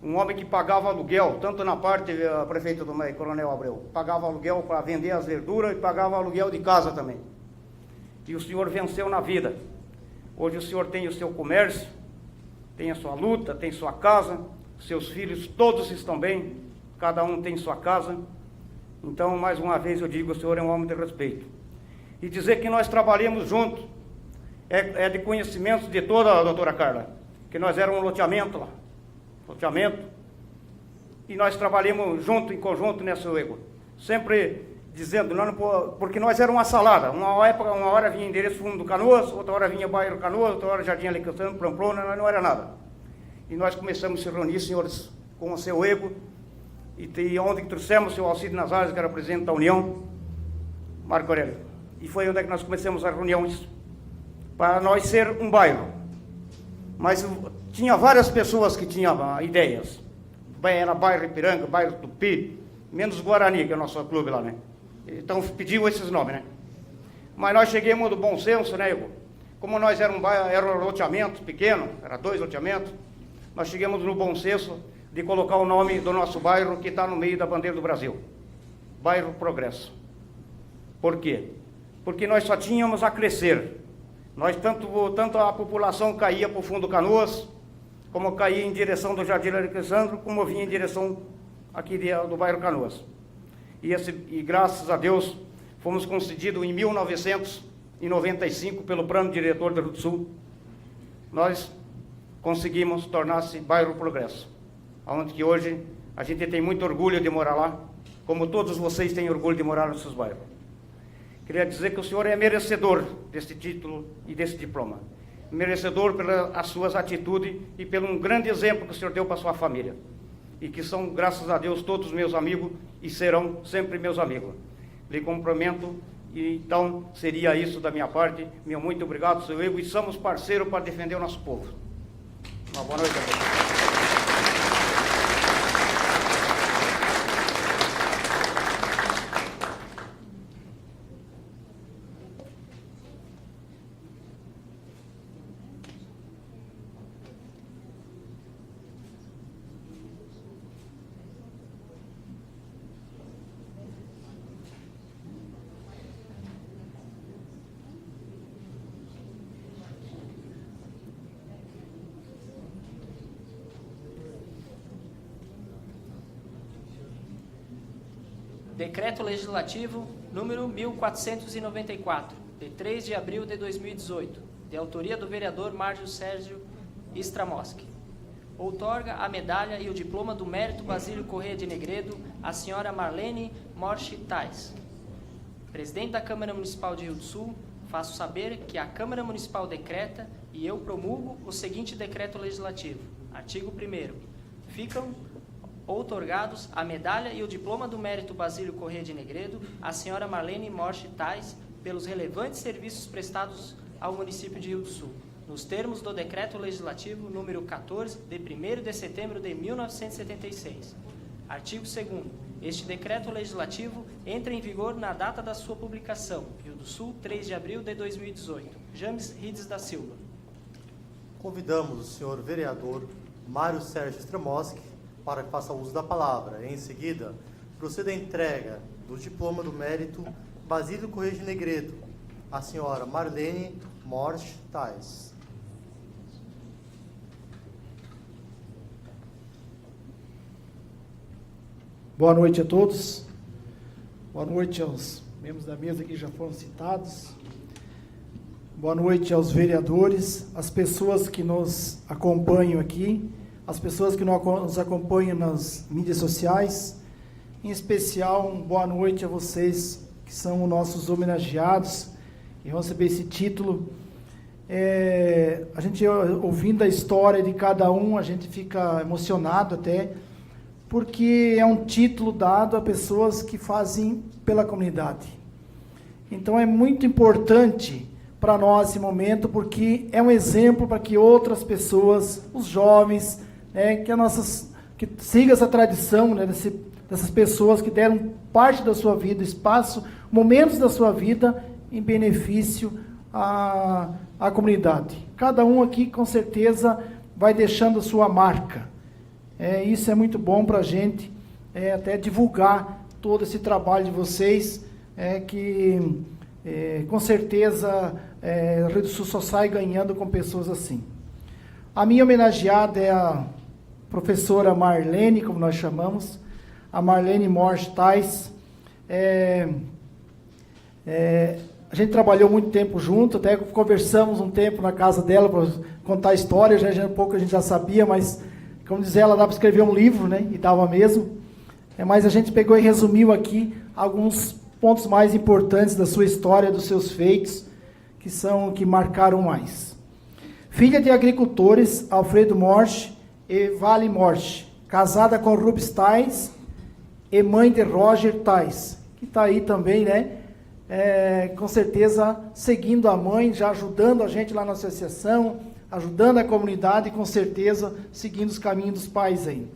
um homem que pagava aluguel, tanto na parte, prefeito do Meio, Coronel Abreu, pagava aluguel para vender as verduras e pagava aluguel de casa também. E o senhor venceu na vida. Hoje o senhor tem o seu comércio, tem a sua luta, tem sua casa, seus filhos todos estão bem, cada um tem sua casa. Então, mais uma vez eu digo, o senhor é um homem de respeito. E dizer que nós trabalhamos juntos, é de conhecimento de toda a doutora Carla, que nós éramos um loteamento lá, e nós trabalhamos junto, em conjunto, nesse Ego, sempre dizendo, porque nós éramos uma salada, uma hora vinha endereço Fundo do Canoas, outra hora vinha Bairro Canoas, outra hora Jardim Alecantano, Pramplona, nós não era nada. E nós começamos a se reunir, senhores, com o seu Ego, e onde trouxemos o seu Alcides Nazares, que era presidente da União, Marco Aurélio. E foi onde é que nós começamos as reuniões, para nós ser um bairro. Mas tinha várias pessoas que tinham ideias. Era bairro Ipiranga, bairro Tupi, menos Guarani, que é o nosso clube lá, né? Então pediu esses nomes, né? Mas nós chegamos do bom senso, né, Igor? Como nós era um loteamento pequeno, era 2 loteamentos, nós chegamos no bom senso de colocar o nome do nosso bairro que está no meio da bandeira do Brasil. Bairro Progresso. Por quê? Porque nós só tínhamos a crescer. Nós, tanto a população caía para o Fundo Canoas, como caía em direção do Jardim Alexandre, como vinha em direção aqui do bairro Canoas. E graças a Deus, fomos concedidos em 1995, pelo plano diretor do Rio do Sul, nós conseguimos tornar-se bairro Progresso, onde que hoje a gente tem muito orgulho de morar lá, como todos vocês têm orgulho de morar nos seus bairros. Queria dizer que o senhor é merecedor desse título e desse diploma. Merecedor pelas suas atitudes e pelo um grande exemplo que o senhor deu para a sua família. E que são, graças a Deus, todos meus amigos e serão sempre meus amigos. Lhe cumprimento e então seria isso da minha parte. Meu muito obrigado, seu Ego, e somos parceiros para defender o nosso povo. Uma boa noite a todos. Decreto Legislativo número 1494, de 3 de abril de 2018, de autoria do vereador Márcio Sérgio Stramoski. outorga a medalha e o diploma do Mérito Basílio Corrêa de Negredo à senhora Marlene Morche Tais. Presidente da Câmara Municipal de Rio do Sul, faço saber que a Câmara Municipal decreta e eu promulgo o seguinte decreto legislativo. Artigo 1º. Ficam outorgados a medalha e o diploma do Mérito Basílio Corrêa de Negredo à senhora Marlene Morche Tais pelos relevantes serviços prestados ao município de Rio do Sul, nos termos do Decreto Legislativo número 14, de 1º de setembro de 1976. Artigo 2º. Este decreto legislativo entra em vigor na data da sua publicação, Rio do Sul, 3 de abril de 2018. James Rides da Silva. Convidamos o senhor vereador Mário Sérgio Stramoski para que faça uso da palavra. Em seguida, proceda a entrega do diploma do Mérito Basílio Corrêa de Negredo à senhora Marlene Morche Tais. Boa noite a todos. Boa noite aos membros da mesa que já foram citados. Boa noite aos vereadores, às pessoas que nos acompanham aqui, às pessoas que nos acompanham nas mídias sociais. Em especial, boa noite a vocês que são os nossos homenageados e vão receber esse título. A gente, ouvindo a história de cada um, a gente fica emocionado até, porque é um título dado a pessoas que fazem pela comunidade. Então é muito importante para nós esse momento, porque é um exemplo para que outras pessoas, os jovens, que sigam essa tradição, dessas pessoas que deram parte da sua vida, espaço, momentos da sua vida em benefício à comunidade. Cada um aqui, com certeza, vai deixando a sua marca. Isso é muito bom para a gente, até divulgar todo esse trabalho de vocês, que com certeza o Rio do Sul só sai ganhando com pessoas assim. A minha homenageada é a professora Marlene, como nós chamamos, a Marlene Morche Tais. A gente trabalhou muito tempo junto, até conversamos um tempo na casa dela para contar a história, já um pouco a gente já sabia, mas, como diz ela, dá para escrever um livro, né? E dava mesmo. Mas a gente pegou e resumiu aqui alguns pontos mais importantes da sua história, dos seus feitos, que marcaram mais. Filha de agricultores, Alfredo Morche e Vale Morche, casada com Rubens Tais e mãe de Roger Tais, que está aí também, né? Com certeza seguindo a mãe, já ajudando a gente lá na associação, ajudando a comunidade e com certeza seguindo os caminhos dos pais aí.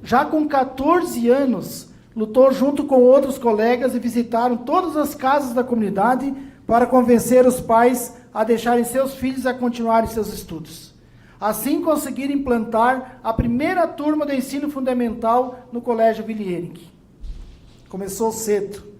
Já com 14 anos, lutou junto com outros colegas e visitaram todas as casas da comunidade para convencer os pais a deixarem seus filhos a continuarem seus estudos. Assim conseguiram implantar a primeira turma do ensino fundamental no Colégio Villiering. Começou cedo.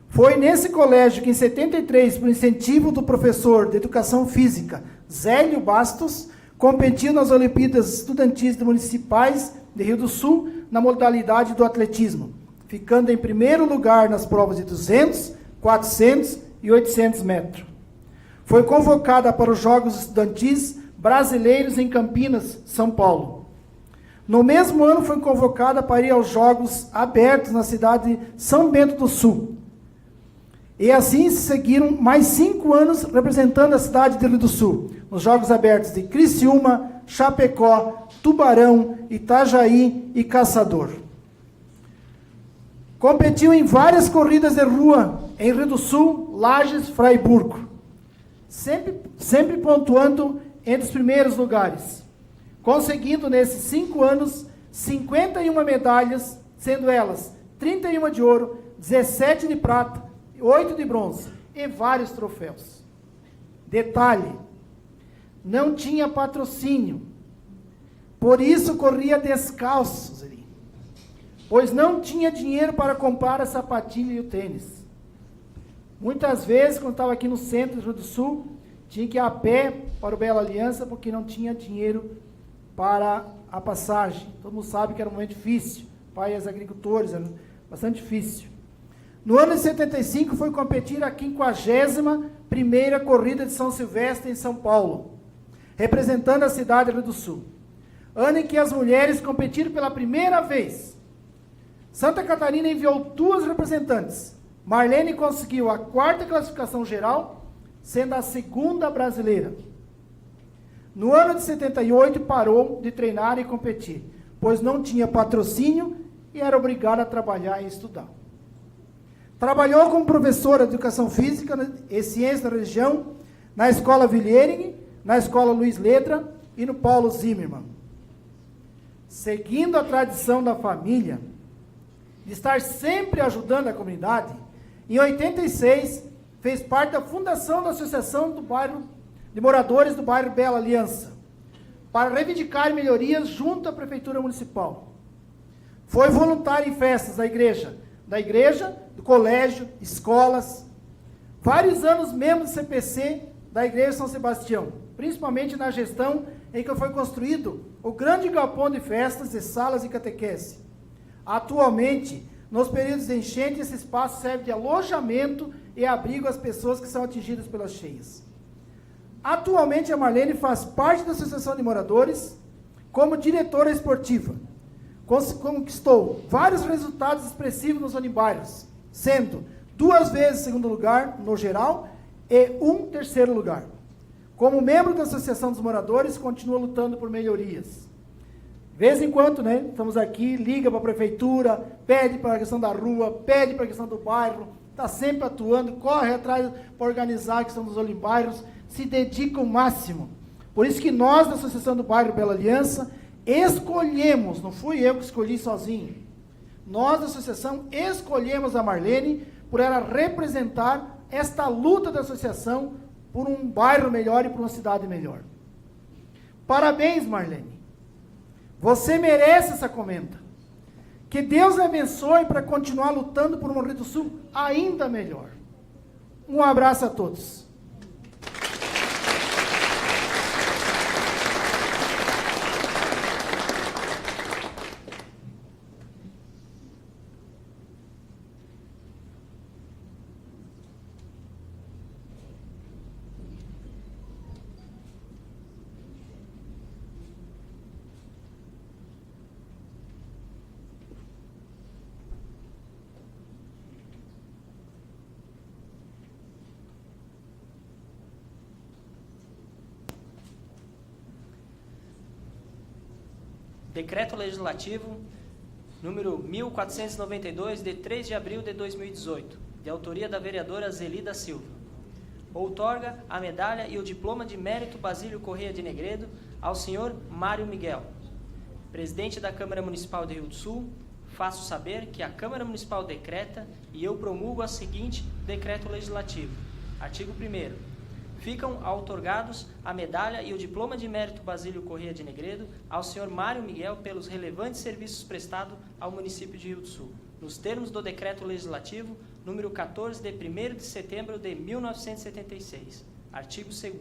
Foi nesse colégio que, em 73, por incentivo do professor de Educação Física, Zélio Bastos, competiu nas Olimpíadas Estudantis Municipais de Rio do Sul, na modalidade do atletismo, ficando em primeiro lugar nas provas de 200, 400 e 800 metros. Foi convocada para os Jogos Estudantis Brasileiros em Campinas, São Paulo. No mesmo ano foi convocada para ir aos Jogos Abertos na cidade de São Bento do Sul. E assim seguiram mais 5 anos representando a cidade de Rio do Sul, nos Jogos Abertos de Criciúma, Chapecó, Tubarão, Itajaí e Caçador. Competiu em várias corridas de rua em Rio do Sul, Lages, Fraiburgo, sempre pontuando entre os primeiros lugares, conseguindo nesses 5 anos 51 medalhas, sendo elas 31 de ouro, 17 de prata, 8 de bronze e vários troféus. Detalhe, não tinha patrocínio, por isso corria descalços ali, pois não tinha dinheiro para comprar a sapatilha e o tênis. Muitas vezes, quando estava aqui no centro do Rio do Sul, tinha que ir a pé para o Bela Aliança, porque não tinha dinheiro para a passagem. Todo mundo sabe que era um momento difícil, pais agricultores, era bastante difícil. No ano de 75, foi competir a 51ª corrida de São Silvestre em São Paulo, representando a cidade do Rio do Sul. ano em que as mulheres competiram pela primeira vez. Santa Catarina enviou 2 representantes. Marlene conseguiu a 4ª classificação geral, sendo a 2ª brasileira. No ano de 78, parou de treinar e competir, pois não tinha patrocínio e era obrigada a trabalhar e estudar. Trabalhou como professora de Educação Física e Ciência da Religião na Escola Vilhering, na Escola Luiz Ledra e no Paulo Zimmermann. Seguindo a tradição da família, de estar sempre ajudando a comunidade, em 86, fez parte da fundação da Associação do Bairro de Moradores do Bairro Bela Aliança, para reivindicar melhorias junto à Prefeitura Municipal. Foi voluntário em festas da igreja, do colégio, escolas. Vários anos membro do CPC da Igreja São Sebastião, principalmente na gestão em que foi construído o grande galpão de festas e salas de catequese. Atualmente, nos períodos de enchente, esse espaço serve de alojamento e abrigo às pessoas que são atingidas pelas cheias. Atualmente, a Marlene faz parte da Associação de Moradores como diretora esportiva. Conquistou vários resultados expressivos nos Unibairros, sendo 2 vezes segundo lugar no geral e 1 terceiro lugar. Como membro da Associação dos Moradores, continua lutando por melhorias. De vez em quando, né, estamos aqui, liga para a prefeitura, pede para a questão da rua, pede para a questão do bairro, está sempre atuando, corre atrás para organizar a questão dos Olimbairos, se dedica o máximo. Por isso que nós, da Associação do Bairro Bela Aliança, escolhemos, não fui eu que escolhi sozinho, nós, da associação, escolhemos a Marlene por ela representar esta luta da associação por um bairro melhor e por uma cidade melhor. Parabéns, Marlene. Você merece essa comenda. Que Deus a abençoe para continuar lutando por um Rio do Sul ainda melhor. Um abraço a todos. Decreto Legislativo número 1492, de 3 de abril de 2018, de autoria da vereadora Zelida Silva. Outorga a medalha e o diploma de mérito Basílio Corrêa de Negredo ao senhor Mário Miguel. Presidente da Câmara Municipal de Rio do Sul, faço saber que a Câmara Municipal decreta e eu promulgo a seguinte decreto legislativo. Artigo 1º. Ficam outorgados a medalha e o diploma de mérito Basílio Corrêa de Negredo ao senhor Mário Miguel pelos relevantes serviços prestados ao município de Rio do Sul, nos termos do Decreto Legislativo número 14, de 1º de setembro de 1976. Artigo 2º.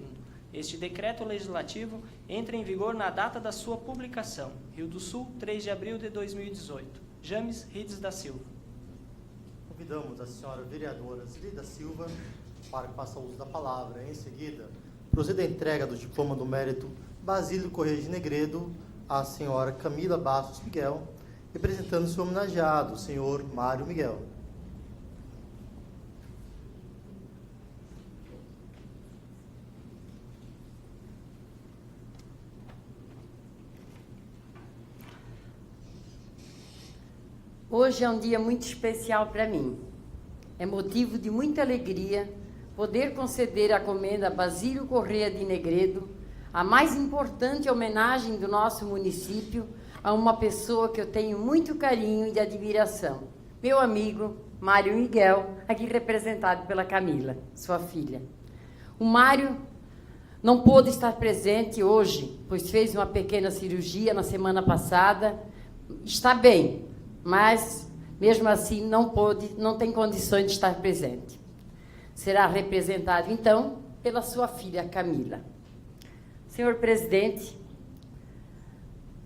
Este Decreto Legislativo entra em vigor na data da sua publicação. Rio do Sul, 3 de abril de 2018. James Rides da Silva. Convidamos a senhora vereadora Zelida Silva para que faça uso da palavra. Em seguida, proceda a entrega do diploma do mérito Basílio Corrêa de Negredo à senhora Camila Bastos Miguel, representando o seu homenageado, o senhor Mário Miguel. Hoje é um dia muito especial para mim. É motivo de muita alegria poder conceder a comenda Basílio Corrêa de Negredo, a mais importante homenagem do nosso município a uma pessoa que eu tenho muito carinho e admiração, meu amigo Mário Miguel, aqui representado pela Camila, sua filha. O Mário não pôde estar presente hoje, pois fez uma pequena cirurgia na semana passada, está bem, mas mesmo assim não tem condições de estar presente. Será representado, então, pela sua filha Camila. Senhor presidente,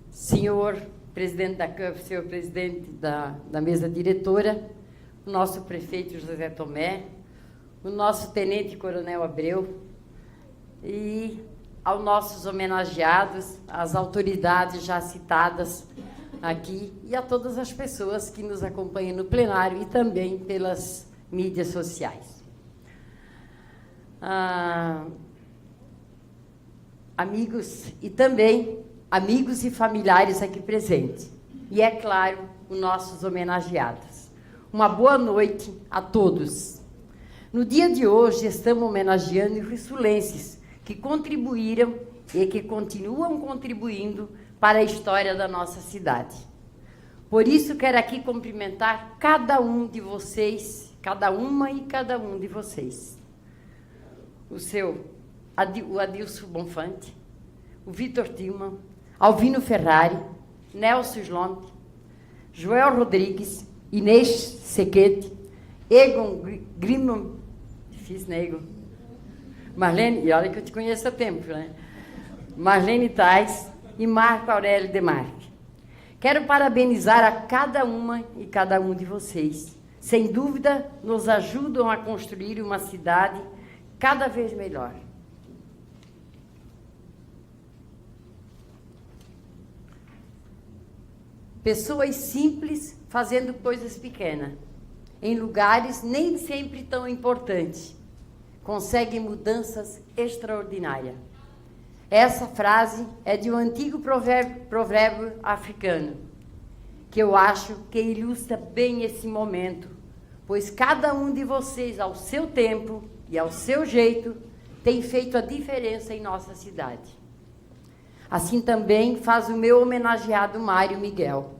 senhor presidente da Câmara, senhor presidente da mesa diretora, o nosso prefeito José Tomé, o nosso tenente-coronel Abreu e aos nossos homenageados, às autoridades já citadas aqui e a todas as pessoas que nos acompanham no plenário e também pelas mídias sociais. Amigos e também amigos e familiares aqui presentes. E, é claro, os nossos homenageados. Uma boa noite a todos. No dia de hoje, estamos homenageando os rissulenses que contribuíram e que continuam contribuindo para a história da nossa cidade. Por isso, quero aqui cumprimentar cada um de vocês, cada uma e cada um de vocês. O Adilson Bonfante, o Vitor Tillman, Alvino Ferrari, Nelson Slomp, Joel Rodrigues, Inês Sequete, Egon Grimman, difícil, né, Egon? Marlene, e olha que eu te conheço há tempo, né? Marlene Tais e Marco Aurélio Demarque. Quero parabenizar a cada uma e cada um de vocês. Sem dúvida, nos ajudam a construir uma cidade cada vez melhor. Pessoas simples fazendo coisas pequenas, em lugares nem sempre tão importantes, conseguem mudanças extraordinárias. Essa frase é de um antigo provérbio africano, que eu acho que ilustra bem esse momento, pois cada um de vocês, ao seu tempo e ao seu jeito, tem feito a diferença em nossa cidade. Assim também faz o meu homenageado Mário Miguel.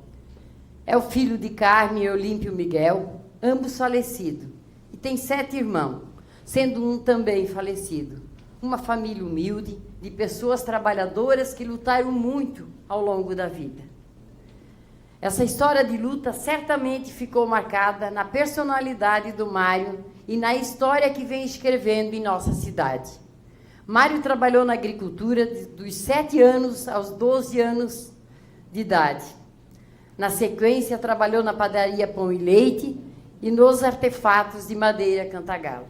É o filho de Carmen e Olímpio Miguel, ambos falecidos, e tem 7 irmãos, sendo um também falecido. Uma família humilde, de pessoas trabalhadoras que lutaram muito ao longo da vida. Essa história de luta certamente ficou marcada na personalidade do Mário e na história que vem escrevendo em nossa cidade. Mário trabalhou na agricultura dos 7 anos aos 12 anos de idade. Na sequência, trabalhou na padaria Pão e Leite e nos artefatos de madeira Cantagalo.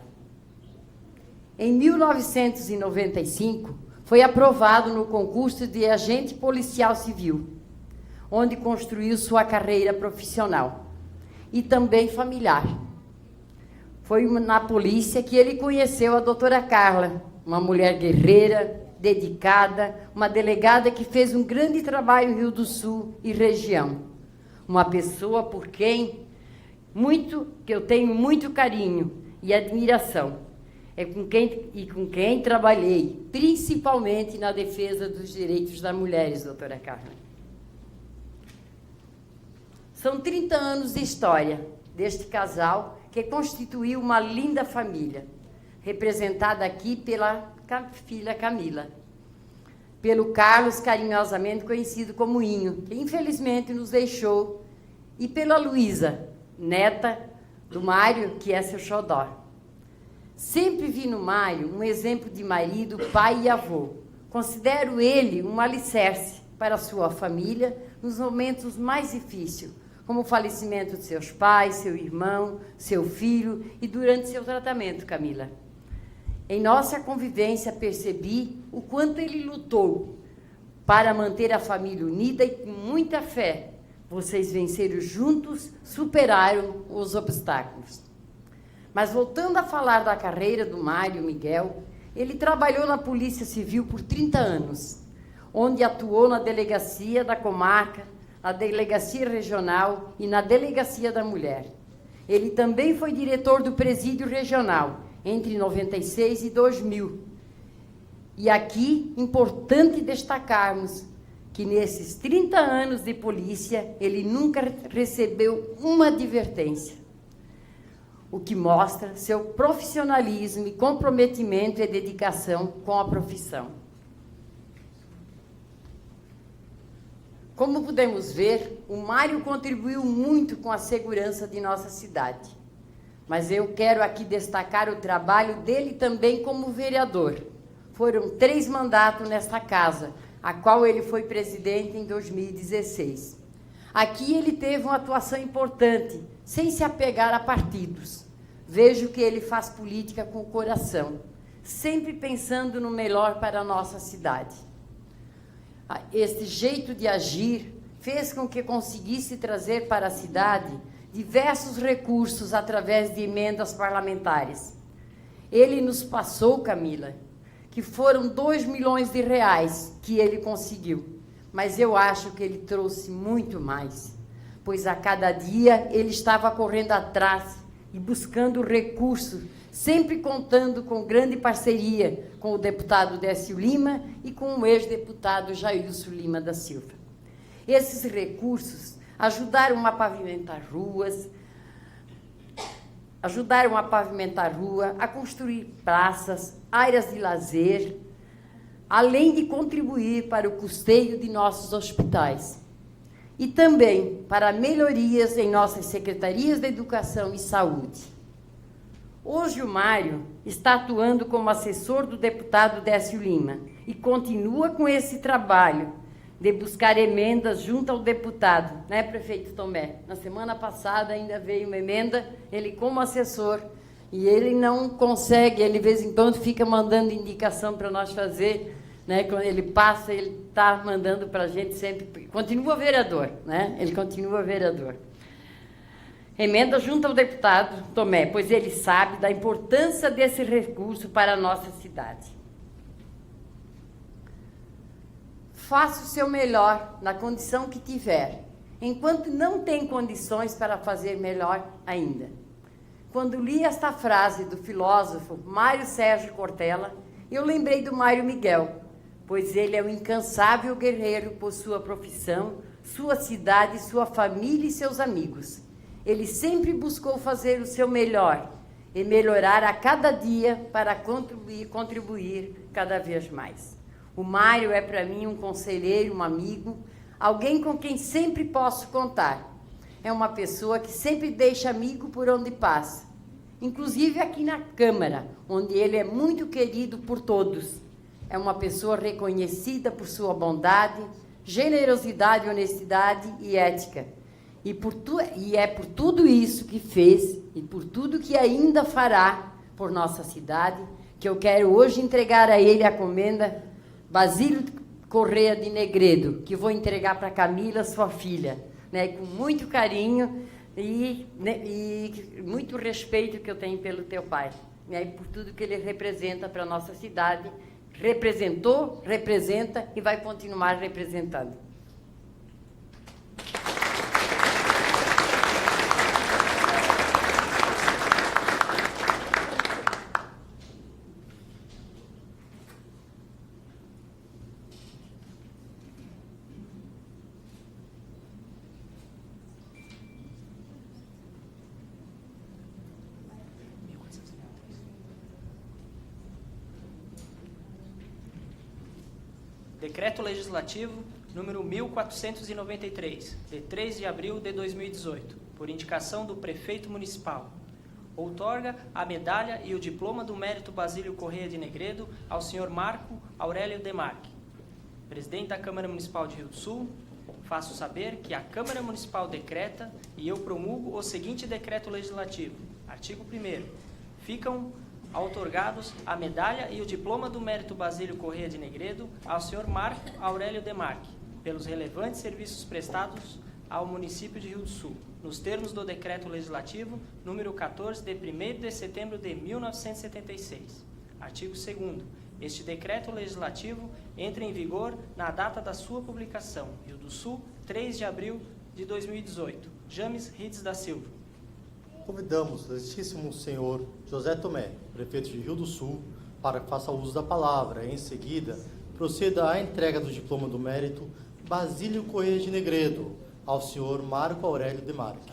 Em 1995, foi aprovado no concurso de agente policial civil, onde construiu sua carreira profissional e também familiar. Foi na polícia que ele conheceu a doutora Carla, uma mulher guerreira, dedicada, uma delegada que fez um grande trabalho no Rio do Sul e região. Uma pessoa por quem eu tenho muito carinho e admiração. Com quem trabalhei, principalmente na defesa dos direitos das mulheres, doutora Carla. São 30 anos de história deste casal que constituiu uma linda família, representada aqui pela filha Camila, pelo Carlos, carinhosamente conhecido como Inho, que infelizmente nos deixou, e pela Luísa, neta do Mário, que é seu xodó. Sempre vi no Mário um exemplo de marido, pai e avô. Considero ele um alicerce para a sua família nos momentos mais difíceis, como o falecimento de seus pais, seu irmão, seu filho e durante seu tratamento, Camila. Em nossa convivência, percebi o quanto ele lutou para manter a família unida e com muita fé. Vocês venceram juntos, superaram os obstáculos. Mas voltando a falar da carreira do Mário Miguel, ele trabalhou na Polícia Civil por 30 anos, onde atuou na Delegacia da Comarca, na Delegacia Regional e na Delegacia da Mulher. Ele também foi diretor do Presídio Regional, entre 96 e 2000. E aqui, importante destacarmos que nesses 30 anos de polícia, ele nunca recebeu uma advertência, o que mostra seu profissionalismo e comprometimento e dedicação com a profissão. Como podemos ver, o Mário contribuiu muito com a segurança de nossa cidade. Mas eu quero aqui destacar o trabalho dele também como vereador. Foram 3 mandatos nesta casa, a qual ele foi presidente em 2016. Aqui ele teve uma atuação importante, sem se apegar a partidos. Vejo que ele faz política com o coração, sempre pensando no melhor para a nossa cidade. Este jeito de agir fez com que conseguisse trazer para a cidade diversos recursos através de emendas parlamentares. Ele nos passou, Camila, que foram 2 milhões de reais que ele conseguiu, mas eu acho que ele trouxe muito mais, pois a cada dia ele estava correndo atrás e buscando recursos, sempre contando com grande parceria com o deputado Décio Lima e com o ex-deputado Jailson Lima da Silva. Esses recursos ajudaram a pavimentar ruas, a construir praças, áreas de lazer, além de contribuir para o custeio de nossos hospitais. E também para melhorias em nossas secretarias de Educação e Saúde. Hoje o Mário está atuando como assessor do deputado Décio Lima e continua com esse trabalho de buscar emendas junto ao deputado, né, prefeito Tomé? Na semana passada ainda veio uma emenda, ele como assessor, e ele não consegue, ele de vez em quando fica mandando indicação para nós fazer, né, quando ele passa, ele está mandando para a gente sempre, continua vereador, né, ele continua vereador. Emenda junto ao deputado Tomé, pois ele sabe da importância desse recurso para a nossa cidade. Faça o seu melhor na condição que tiver, enquanto não tem condições para fazer melhor ainda. Quando li esta frase do filósofo Mário Sérgio Cortella, eu lembrei do Mário Miguel, pois ele é um incansável guerreiro por sua profissão, sua cidade, sua família e seus amigos. Ele sempre buscou fazer o seu melhor e melhorar a cada dia para contribuir cada vez mais. O Mário é para mim um conselheiro, um amigo, alguém com quem sempre posso contar. É uma pessoa que sempre deixa amigo por onde passa, inclusive aqui na Câmara, onde ele é muito querido por todos. É uma pessoa reconhecida por sua bondade, generosidade, honestidade e ética. E é por tudo isso que fez e por tudo que ainda fará por nossa cidade que eu quero hoje entregar a ele a comenda Basílio Correia de Negredo, que vou entregar para Camila, sua filha, né, com muito carinho e muito respeito que eu tenho pelo teu pai, né, e por tudo que ele representa para a nossa cidade, representou, representa e vai continuar representando. Decreto Legislativo número 1493, de 3 de abril de 2018, por indicação do Prefeito Municipal. Outorga a medalha e o diploma do Mérito Basílio Correia de Negredo ao Sr. Marco Aurélio Demarque. Presidente da Câmara Municipal de Rio do Sul, faço saber que a Câmara Municipal decreta e eu promulgo o seguinte decreto legislativo. Artigo 1º. Ficam outorgados a medalha e o diploma do Mérito Basílio Correia de Negredo ao Sr. Marco Aurélio Demarque, pelos relevantes serviços prestados ao município de Rio do Sul, nos termos do Decreto Legislativo número 14, de 1º de setembro de 1976. Artigo 2º. Este Decreto Legislativo entra em vigor na data da sua publicação, Rio do Sul, 3 de abril de 2018. James Rides da Silva. Convidamos o Excelentíssimo Senhor José Tomé, prefeito de Rio do Sul, para que faça uso da palavra. Em seguida, proceda à entrega do diploma do mérito Basílio Correia de Negredo ao senhor Marco Aurélio Demarque.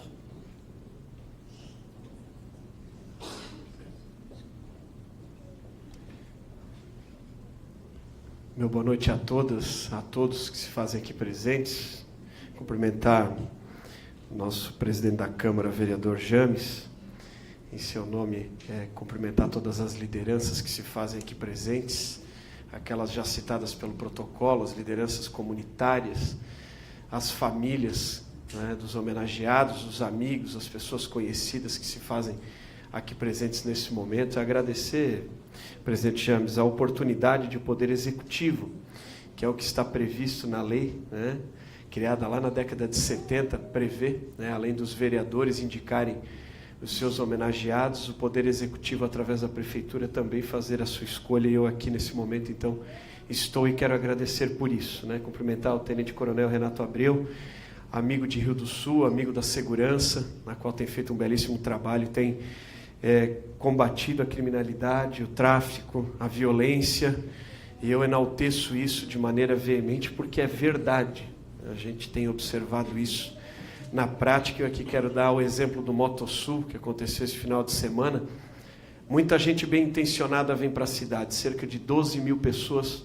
Meu boa noite a todas, a todos que se fazem aqui presentes. Cumprimentar o nosso presidente da Câmara, vereador James. Em seu nome, cumprimentar todas as lideranças que se fazem aqui presentes, aquelas já citadas pelo protocolo, as lideranças comunitárias, as famílias, né, dos homenageados, os amigos, as pessoas conhecidas que se fazem aqui presentes nesse momento. Agradecer presidente James, a oportunidade de o Poder Executivo, que é o que está previsto na lei, né, criada lá na década de 70, prevê, né, além dos vereadores indicarem os seus homenageados, o Poder Executivo, através da Prefeitura, também fazer a sua escolha, e eu aqui nesse momento, então, estou e quero agradecer por isso, né, cumprimentar o Tenente Coronel Renato Abreu, amigo de Rio do Sul, amigo da segurança, na qual tem feito um belíssimo trabalho, tem combatido a criminalidade, o tráfico, a violência, e eu enalteço isso de maneira veemente, porque é verdade. A gente tem observado isso na prática. Eu aqui quero dar o exemplo do Motosul, que aconteceu esse final de semana. Muita gente bem intencionada vem para a cidade. Cerca de 12 mil pessoas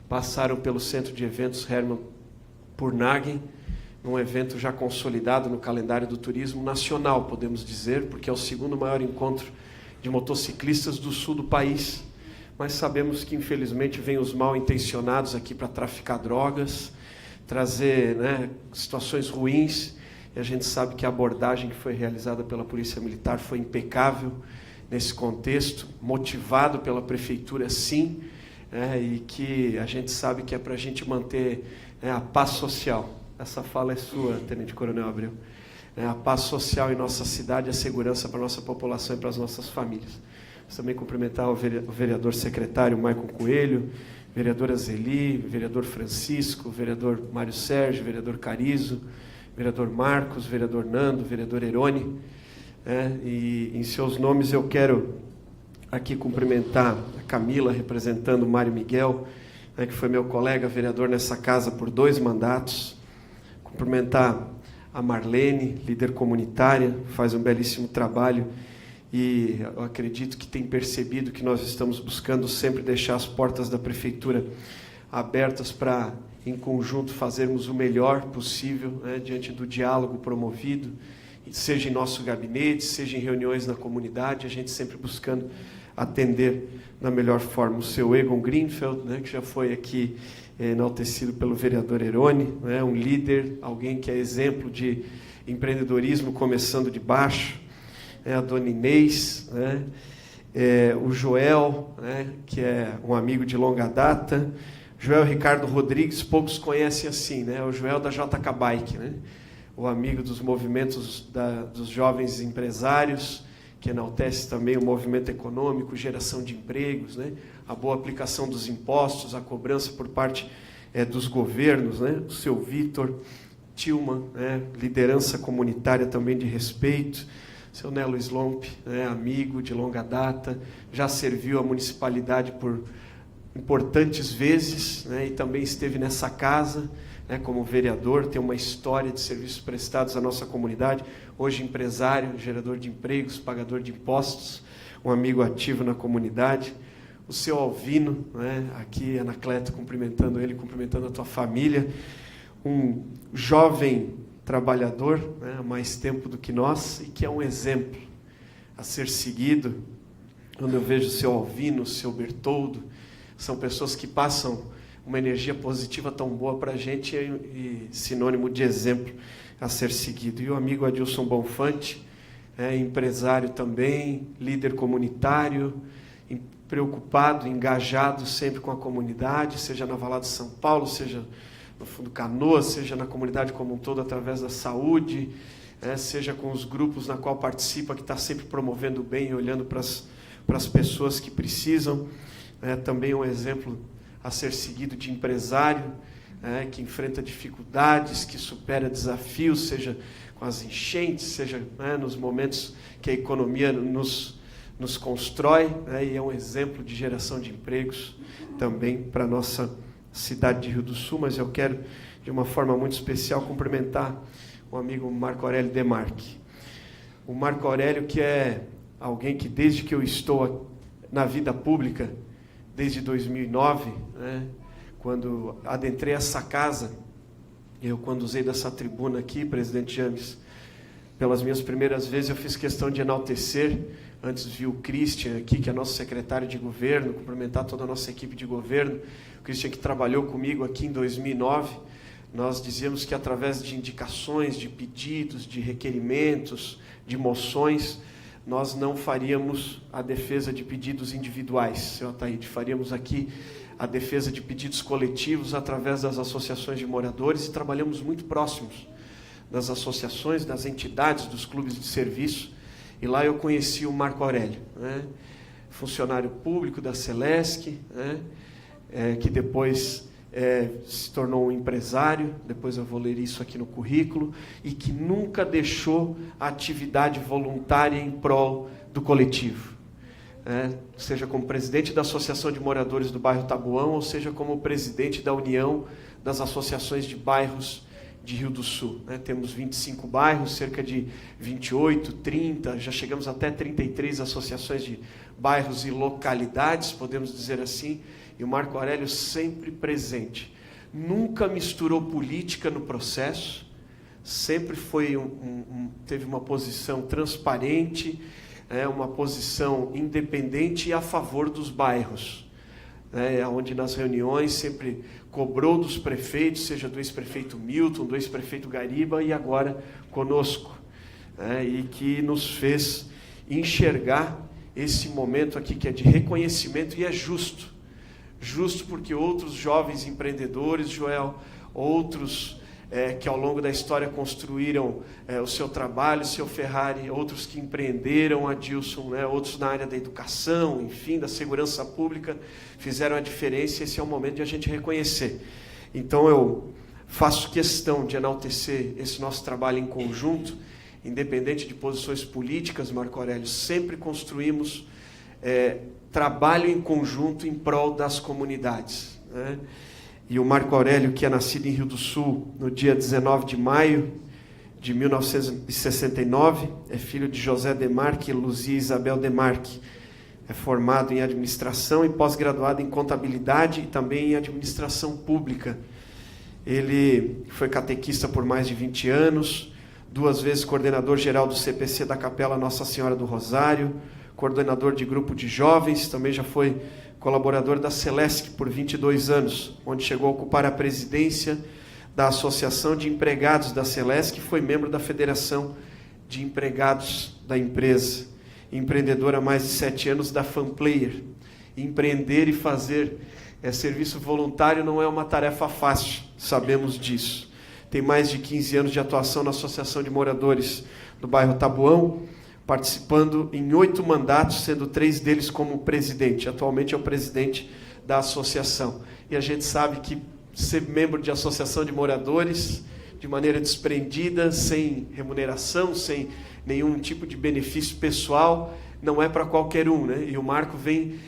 passaram pelo centro de eventos Hermann Purnagen, um evento já consolidado no calendário do turismo nacional, podemos dizer, porque é o segundo maior encontro de motociclistas do sul do país. Mas sabemos que, infelizmente, vêm os mal intencionados aqui para traficar drogas, trazer, né, situações ruins, e a gente sabe que a abordagem que foi realizada pela Polícia Militar foi impecável nesse contexto, motivado pela Prefeitura, sim, e que a gente sabe que é para a gente manter, né, a paz social. Essa fala é sua, Tenente Coronel Abreu. A paz social em nossa cidade, a segurança para a nossa população e para as nossas famílias. Também cumprimentar o vereador secretário Maicon Coelho, vereadora Zeli, vereador Francisco, vereador Mário Sérgio, vereador Carizo, vereador Marcos, vereador Nando, vereador Erone. E em seus nomes eu quero aqui cumprimentar a Camila, representando o Mário Miguel, que foi meu colega vereador nessa casa por 2 mandatos. Cumprimentar a Marlene, líder comunitária, faz um belíssimo trabalho. E eu acredito que tem percebido que nós estamos buscando sempre deixar as portas da Prefeitura abertas para, em conjunto, fazermos o melhor possível, né, diante do diálogo promovido, seja em nosso gabinete, seja em reuniões na comunidade, a gente sempre buscando atender da melhor forma. O seu Egon Greenfeld, né, que já foi aqui enaltecido pelo vereador Erone, né, um líder, alguém que é exemplo de empreendedorismo começando de baixo, a dona Inês, né? O Joel, né? Que é um amigo de longa data, Joel Ricardo Rodrigues, poucos conhecem assim, né? O Joel da JK Bike, né? O amigo dos movimentos dos jovens empresários, que enaltece também o movimento econômico, geração de empregos, né? A boa aplicação dos impostos, a cobrança por parte dos governos, né? O seu Vitor Tilman, né? Liderança comunitária também de respeito. Seu Nelo Slomp, né, amigo de longa data, já serviu a municipalidade por importantes vezes, né, e também esteve nessa casa, né, como vereador, tem uma história de serviços prestados à nossa comunidade, hoje empresário, gerador de empregos, pagador de impostos, um amigo ativo na comunidade. O seu Alvino, né, aqui, Anacleto, cumprimentando ele, cumprimentando a tua família, um jovem trabalhador, né, há mais tempo do que nós, e que é um exemplo a ser seguido. Quando eu vejo o seu Alvino, o seu Bertoldo, são pessoas que passam uma energia positiva tão boa para a gente e sinônimo de exemplo a ser seguido. E o amigo Adilson Bonfante, empresário também, líder comunitário, preocupado, engajado sempre com a comunidade, seja na Valada de São Paulo, seja no Fundo Canoas, seja na comunidade como um todo, através da saúde, seja com os grupos na qual participa, que está sempre promovendo o bem e olhando para as pessoas que precisam. Também um exemplo a ser seguido de empresário, que enfrenta dificuldades, que supera desafios, seja com as enchentes, seja nos momentos que a economia nos constrói, e é um exemplo de geração de empregos também para a nossa cidade de Rio do Sul. Mas eu quero, de uma forma muito especial, cumprimentar o amigo Marco Aurélio Demarque. O Marco Aurélio, que é alguém que, desde que eu estou na vida pública, desde 2009, quando adentrei essa casa, quando usei dessa tribuna aqui, presidente James, pelas minhas primeiras vezes eu fiz questão de enaltecer. Antes vi o Christian aqui, que é nosso secretário de governo, cumprimentar toda a nossa equipe de governo. O Christian, que trabalhou comigo aqui em 2009, nós dizíamos que através de indicações, de pedidos, de requerimentos, de moções, nós não faríamos a defesa de pedidos individuais, seu Ataíde, faríamos aqui a defesa de pedidos coletivos através das associações de moradores e trabalhamos muito próximos das associações, das entidades, dos clubes de serviço, e lá eu conheci o Marco Aurélio, né? Funcionário público da Celesc, né? Que depois se tornou um empresário, depois eu vou ler isso aqui no currículo, e que nunca deixou a atividade voluntária em prol do coletivo. Seja como presidente da Associação de Moradores do Bairro Tabuão, ou seja como presidente da União das Associações de Bairros de Rio do Sul. Temos 25 bairros, cerca de 28, 30, já chegamos até 33 associações de bairros e localidades, podemos dizer assim, e o Marco Aurélio sempre presente. Nunca misturou política no processo, sempre foi teve uma posição transparente, uma posição independente e a favor dos bairros, onde nas reuniões sempre cobrou dos prefeitos, seja do ex-prefeito Milton, do ex-prefeito Gariba e agora conosco, e que nos fez enxergar esse momento aqui que é de reconhecimento e é justo porque outros jovens empreendedores, Joel, outros que ao longo da história construíram o seu trabalho, o seu Ferrari, outros que empreenderam, Adilson, outros na área da educação, enfim, da segurança pública, fizeram a diferença, e esse é o momento de a gente reconhecer. Então eu faço questão de enaltecer esse nosso trabalho em conjunto, independente de posições políticas, Marco Aurélio, sempre construímos trabalho em conjunto em prol das comunidades, né? E o Marco Aurélio, que é nascido em Rio do Sul no dia 19 de maio de 1969, é filho de José Demarque e Luzia Isabel Demarque. É formado em administração e pós-graduado em contabilidade e também em administração pública. Ele foi catequista por mais de 20 anos, 2 vezes coordenador geral do CPC da Capela Nossa Senhora do Rosário, coordenador de grupo de jovens, também já foi colaborador da Celesc por 22 anos, onde chegou a ocupar a presidência da Associação de Empregados da Celesc, e foi membro da Federação de Empregados da empresa. Empreendedor há mais de 7 anos da Fanplayer. Empreender e fazer serviço voluntário não é uma tarefa fácil, sabemos disso. Tem mais de 15 anos de atuação na Associação de Moradores do Bairro Tabuão, participando em 8 mandatos, sendo 3 deles como presidente. Atualmente é o presidente da associação. E a gente sabe que ser membro de associação de moradores, de maneira desprendida, sem remuneração, sem nenhum tipo de benefício pessoal, não é para qualquer um, né? E o Marco vem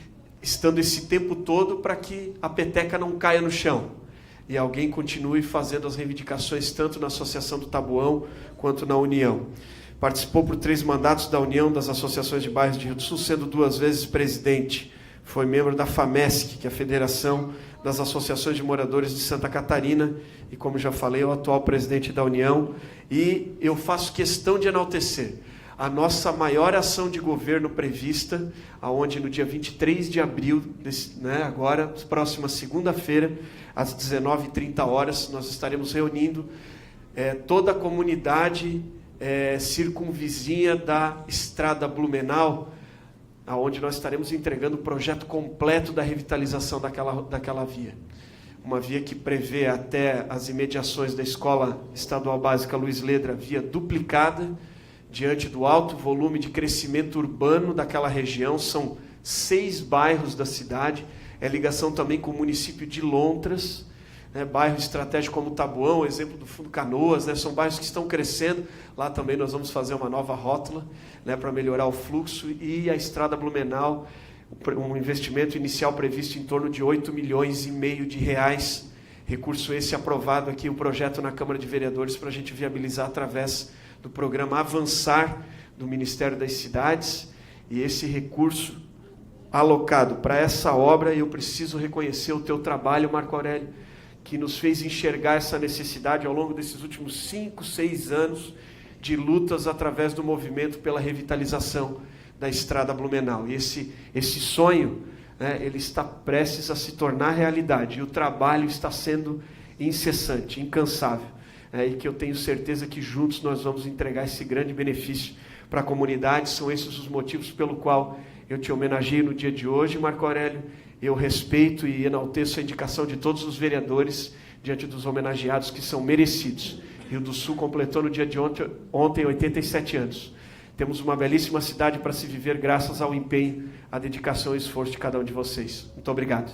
estando esse tempo todo para que a peteca não caia no chão. E alguém continue fazendo as reivindicações tanto na Associação do Tabuão quanto na União. Participou por 3 mandatos da União das Associações de Bairros de Rio do Sul, sendo 2 vezes presidente. Foi membro da FAMESC, que é a Federação das Associações de Moradores de Santa Catarina, e, como já falei, é o atual presidente da União. E eu faço questão de enaltecer a nossa maior ação de governo prevista, aonde no dia 23 de abril, agora, próxima segunda-feira, às 19h30, nós estaremos reunindo toda a comunidade circunvizinha da Estrada Blumenau, onde nós estaremos entregando o projeto completo da revitalização daquela via. Uma via que prevê até as imediações da Escola Estadual Básica Luiz Ledra, via duplicada, diante do alto volume de crescimento urbano daquela região. São 6 bairros da cidade, ligação também com o município de Lontras, bairro estratégico como Tabuão, exemplo do Fundo Canoas, são bairros que estão crescendo. Lá também nós vamos fazer uma nova rótula para melhorar o fluxo, e a Estrada Blumenau, um investimento inicial previsto em torno de 8,5 milhões de reais, recurso esse aprovado aqui, o projeto na Câmara de Vereadores, para a gente viabilizar através do programa Avançar do Ministério das Cidades, e esse recurso alocado para essa obra, eu preciso reconhecer o teu trabalho, Marco Aurélio, que nos fez enxergar essa necessidade ao longo desses últimos 5, 6 anos de lutas através do movimento pela revitalização da Estrada Blumenau. E esse sonho, ele está prestes a se tornar realidade, e o trabalho está sendo incessante, incansável. e que eu tenho certeza que juntos nós vamos entregar esse grande benefício para a comunidade. São esses os motivos pelo qual eu te homenageio no dia de hoje, Marco Aurélio. Eu respeito e enalteço a indicação de todos os vereadores diante dos homenageados que são merecidos. Rio do Sul completou no dia de ontem 87 anos. Temos uma belíssima cidade para se viver graças ao empenho, à dedicação e esforço de cada um de vocês. Muito obrigado.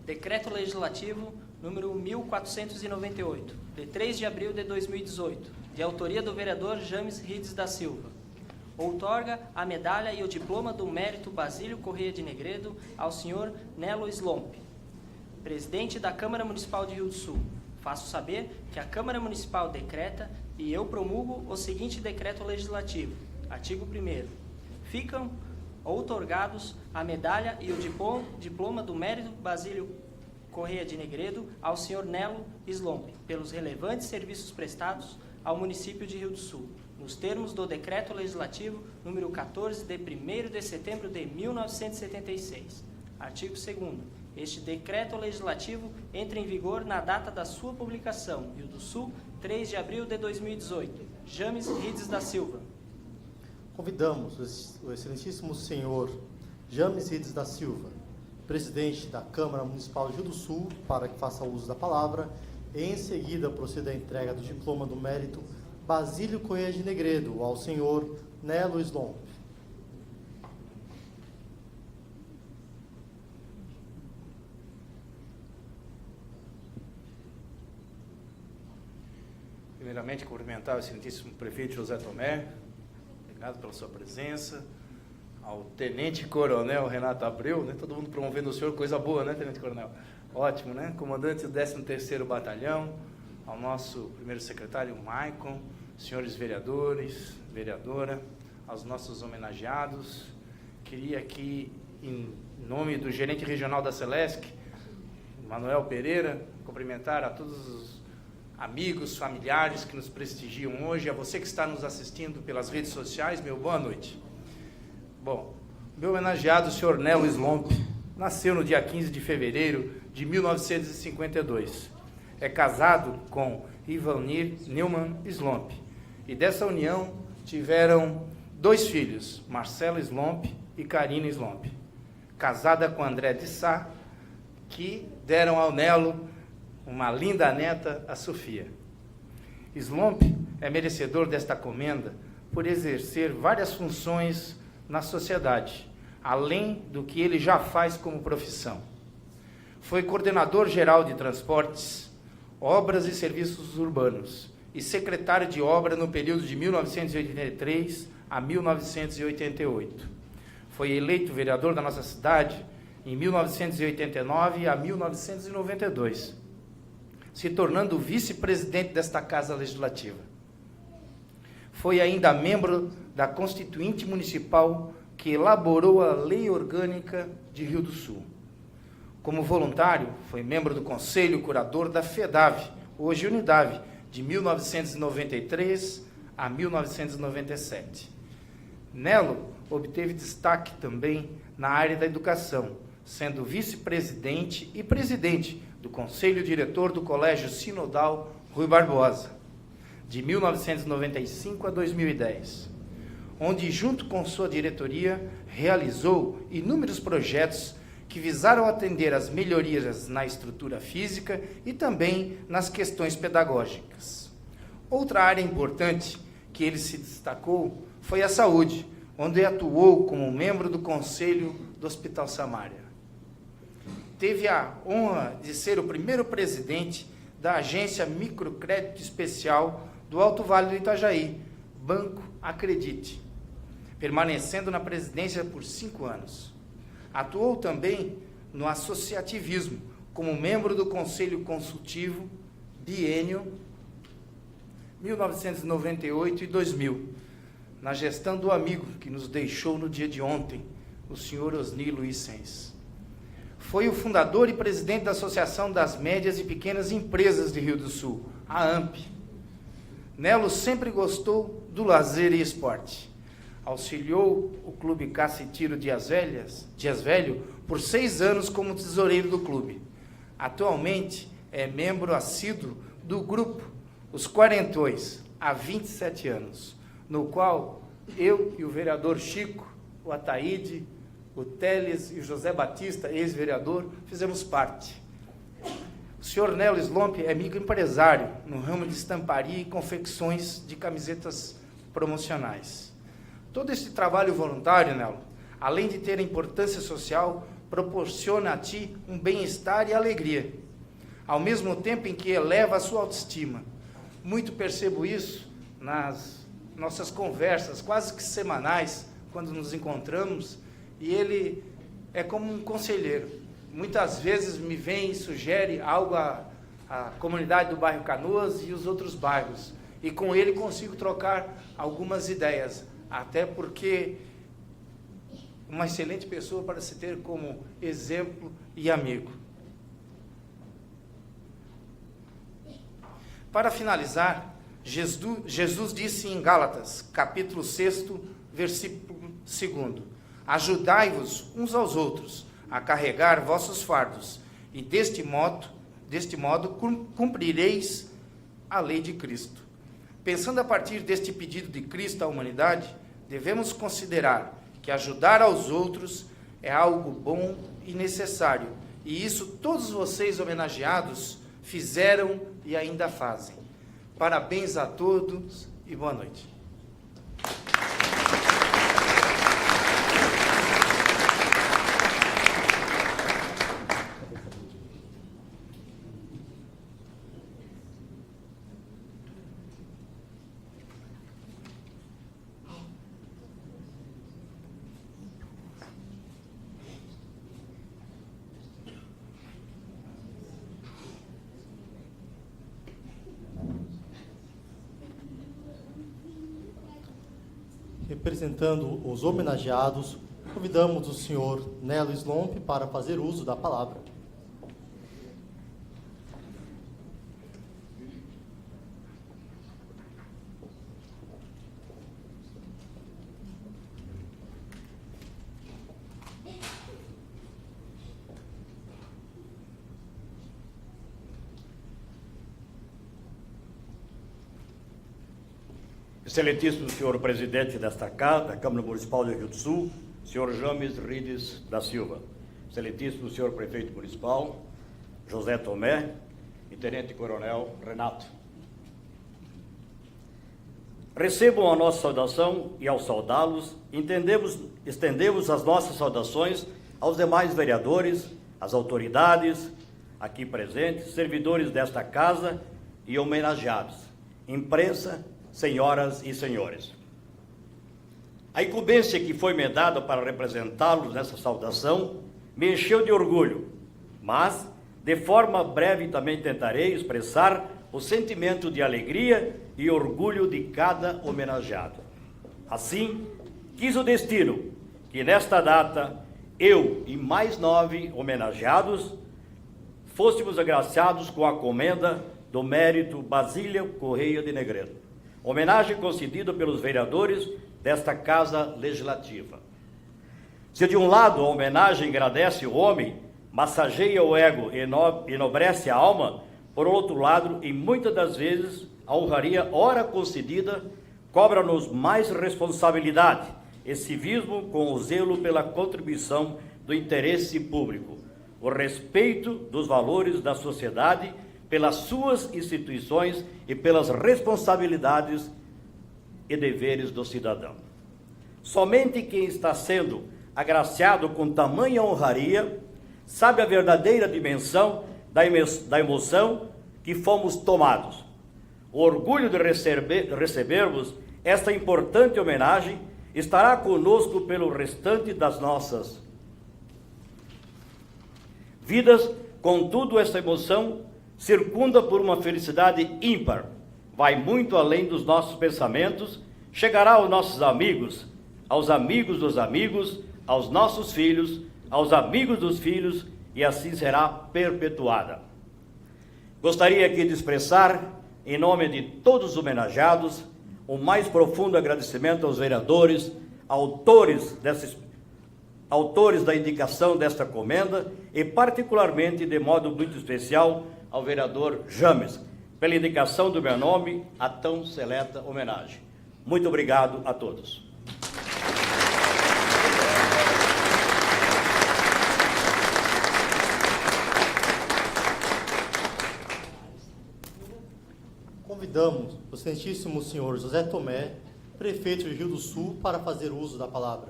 Decreto Legislativo número 1498, de 3 de abril de 2018, de autoria do vereador James Rides da Silva. Outorga a medalha e o diploma do mérito Basílio Correia de Negredo ao senhor Nelo Slomp, presidente da Câmara Municipal de Rio do Sul. Faço saber que a Câmara Municipal decreta e eu promulgo o seguinte decreto legislativo. Artigo 1º. Ficam outorgados a medalha e o diploma do mérito Basílio Correia de Negredo ao senhor Nelo Slomp, pelos relevantes serviços prestados ao município de Rio do Sul, nos termos do Decreto Legislativo número 14, de 1º de setembro de 1976. Artigo 2º. Este Decreto Legislativo entra em vigor na data da sua publicação, Rio do Sul, 3 de abril de 2018. James Rides da Silva. Convidamos o excelentíssimo senhor James Rides da Silva, presidente da Câmara Municipal de Rio do Sul, para que faça uso da palavra e, em seguida, proceda à entrega do diploma do mérito Basílio Correia de Negredo ao senhor Nelo Slomp. Primeiramente, cumprimentar o excelentíssimo prefeito José Tomé. Obrigado pela sua presença. Ao Tenente Coronel Renato Abreu, né? Todo mundo promovendo o senhor, coisa boa, né, Tenente Coronel? Ótimo, né? Comandante do 13º Batalhão, ao nosso primeiro secretário, Maicon, senhores vereadores, vereadora, aos nossos homenageados. Queria aqui, em nome do gerente regional da Celesc, Manuel Pereira, cumprimentar a todos os amigos, familiares que nos prestigiam hoje, a você que está nos assistindo pelas redes sociais, meu boa noite. Bom, meu homenageado, o senhor Nelo Slomp, nasceu no dia 15 de fevereiro de 1952. É casado com Ivanir Neumann Slomp, e dessa união tiveram 2 filhos, Marcelo Slomp e Karina Slomp. Casada com André de Sá, que deram ao Nelo uma linda neta, a Sofia. Slomp é merecedor desta comenda por exercer várias funções na sociedade, além do que ele já faz como profissão. Foi coordenador geral de transportes, obras e serviços urbanos e secretário de obra no período de 1983 a 1988. Foi eleito vereador da nossa cidade em 1989 a 1992, se tornando vice-presidente desta Casa Legislativa. Foi ainda membro da Constituinte Municipal que elaborou a Lei Orgânica de Rio do Sul. Como voluntário, foi membro do Conselho Curador da FEDAV, hoje Unidave, de 1993 a 1997. Nelo obteve destaque também na área da educação, sendo vice-presidente e presidente do Conselho Diretor do Colégio Sinodal Rui Barbosa, de 1995 a 2010, onde, junto com sua diretoria, realizou inúmeros projetos que visaram atender às melhorias na estrutura física e também nas questões pedagógicas. Outra área importante que ele se destacou foi a saúde, onde atuou como membro do Conselho do Hospital Samária. Teve a honra de ser o primeiro presidente da Agência Microcrédito Especial do Alto Vale do Itajaí, Banco Acredite, permanecendo na presidência por 5 anos. Atuou também no associativismo, como membro do Conselho Consultivo, biênio 1998 e 2000, na gestão do amigo que nos deixou no dia de ontem, o senhor Osni Luiz Sens. Foi o fundador e presidente da Associação das Médias e Pequenas Empresas de Rio do Sul, a AMP. Nelo sempre gostou do lazer e esporte. Auxiliou o Clube Caça e Tiro Dias Velho por 6 anos como tesoureiro do clube. Atualmente é membro assíduo do grupo Os Quarentões, há 27 anos, no qual eu e o vereador Chico, o Ataíde, o Teles e o José Batista, ex-vereador, fizemos parte. O senhor Nelo Slomp é microempresário no ramo de estamparia e confecções de camisetas promocionais. Todo esse trabalho voluntário, Nelo, além de ter importância social, proporciona a ti um bem-estar e alegria, ao mesmo tempo em que eleva a sua autoestima. Muito percebo isso nas nossas conversas, quase que semanais, quando nos encontramos, e ele é como um conselheiro. Muitas vezes me vem e sugere algo à comunidade do bairro Canoas e os outros bairros, e com ele consigo trocar algumas ideias, até porque uma excelente pessoa para se ter como exemplo e amigo. Para finalizar, Jesus disse em Gálatas, capítulo 6, versículo 2: ajudai-vos uns aos outros a carregar vossos fardos, e deste modo cumprireis a lei de Cristo. Pensando a partir deste pedido de Cristo à humanidade, devemos considerar que ajudar aos outros é algo bom e necessário, e isso todos vocês homenageados fizeram e ainda fazem. Parabéns a todos e boa noite. Representando os homenageados, convidamos o senhor Nelo Slomp para fazer uso da palavra. Excelentíssimo senhor presidente desta casa, da Câmara Municipal de Rio do Sul, senhor James Rides da Silva, excelentíssimo senhor prefeito municipal, José Tomé, e tenente-coronel Renato. Recebam a nossa saudação e, ao saudá-los, estendemos as nossas saudações aos demais vereadores, às autoridades aqui presentes, servidores desta casa e homenageados, imprensa, senhoras e senhores. A incumbência que foi me dada para representá-los nessa saudação me encheu de orgulho, mas, de forma breve, também tentarei expressar o sentimento de alegria e orgulho de cada homenageado. Assim, quis o destino que, nesta data, eu e mais 9 homenageados fôssemos agraciados com a comenda do mérito Basílio Correia de Negredo, homenagem concedida pelos vereadores desta Casa Legislativa. Se de um lado a homenagem agradece o homem, massageia o ego e enobrece a alma, por outro lado, e muitas das vezes, a honraria ora concedida cobra-nos mais responsabilidade e civismo com o zelo pela contribuição do interesse público, o respeito dos valores da sociedade pelas suas instituições e pelas responsabilidades e deveres do cidadão. Somente quem está sendo agraciado com tamanha honraria sabe a verdadeira dimensão da emoção que fomos tomados. O orgulho de recebermos esta importante homenagem estará conosco pelo restante das nossas vidas. Contudo, esta emoção circunda por uma felicidade ímpar, vai muito além dos nossos pensamentos, chegará aos nossos amigos, aos amigos dos amigos, aos nossos filhos, aos amigos dos filhos, e assim será perpetuada. Gostaria aqui de expressar, em nome de todos os homenageados, o mais profundo agradecimento aos vereadores, autores da indicação desta comenda, e particularmente, de modo muito especial, ao vereador James, pela indicação do meu nome a tão seleta homenagem. Muito obrigado a todos. Convidamos o excelentíssimo senhor José Tomé, prefeito de Rio do Sul, para fazer uso da palavra.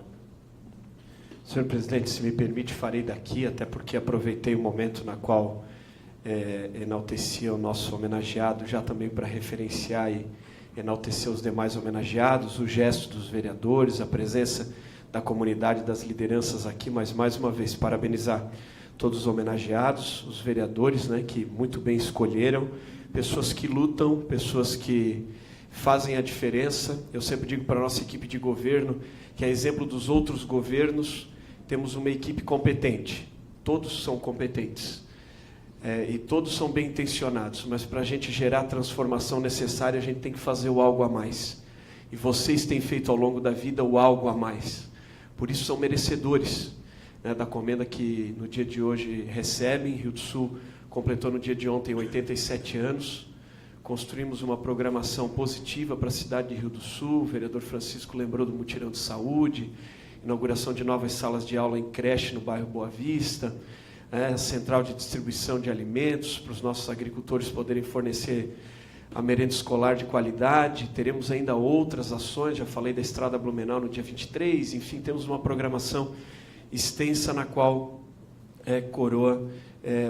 Senhor presidente, se me permite, farei daqui, até porque aproveitei o momento na qual enaltecia o nosso homenageado, já também para referenciar e enaltecer os demais homenageados, o gesto dos vereadores, a presença da comunidade, das lideranças aqui, mas mais uma vez parabenizar todos os homenageados, os vereadores, né, que muito bem escolheram, pessoas que lutam, pessoas que fazem a diferença. Eu sempre digo para a nossa equipe de governo que, a exemplo dos outros governos, temos uma equipe competente. Todos são competentes. E todos são bem intencionados, mas para a gente gerar a transformação necessária, a gente tem que fazer o algo a mais. E vocês têm feito ao longo da vida o algo a mais. Por isso são merecedores, né, da comenda que no dia de hoje recebem. Rio do Sul completou no dia de ontem 87 anos. Construímos uma programação positiva para a cidade de Rio do Sul. O vereador Francisco lembrou do mutirão de saúde, inauguração de novas salas de aula em creche no bairro Boa Vista, central de distribuição de alimentos para os nossos agricultores poderem fornecer a merenda escolar de qualidade. Teremos ainda outras ações, já falei da Estrada Blumenau no dia 23, enfim, temos uma programação extensa na qual coroa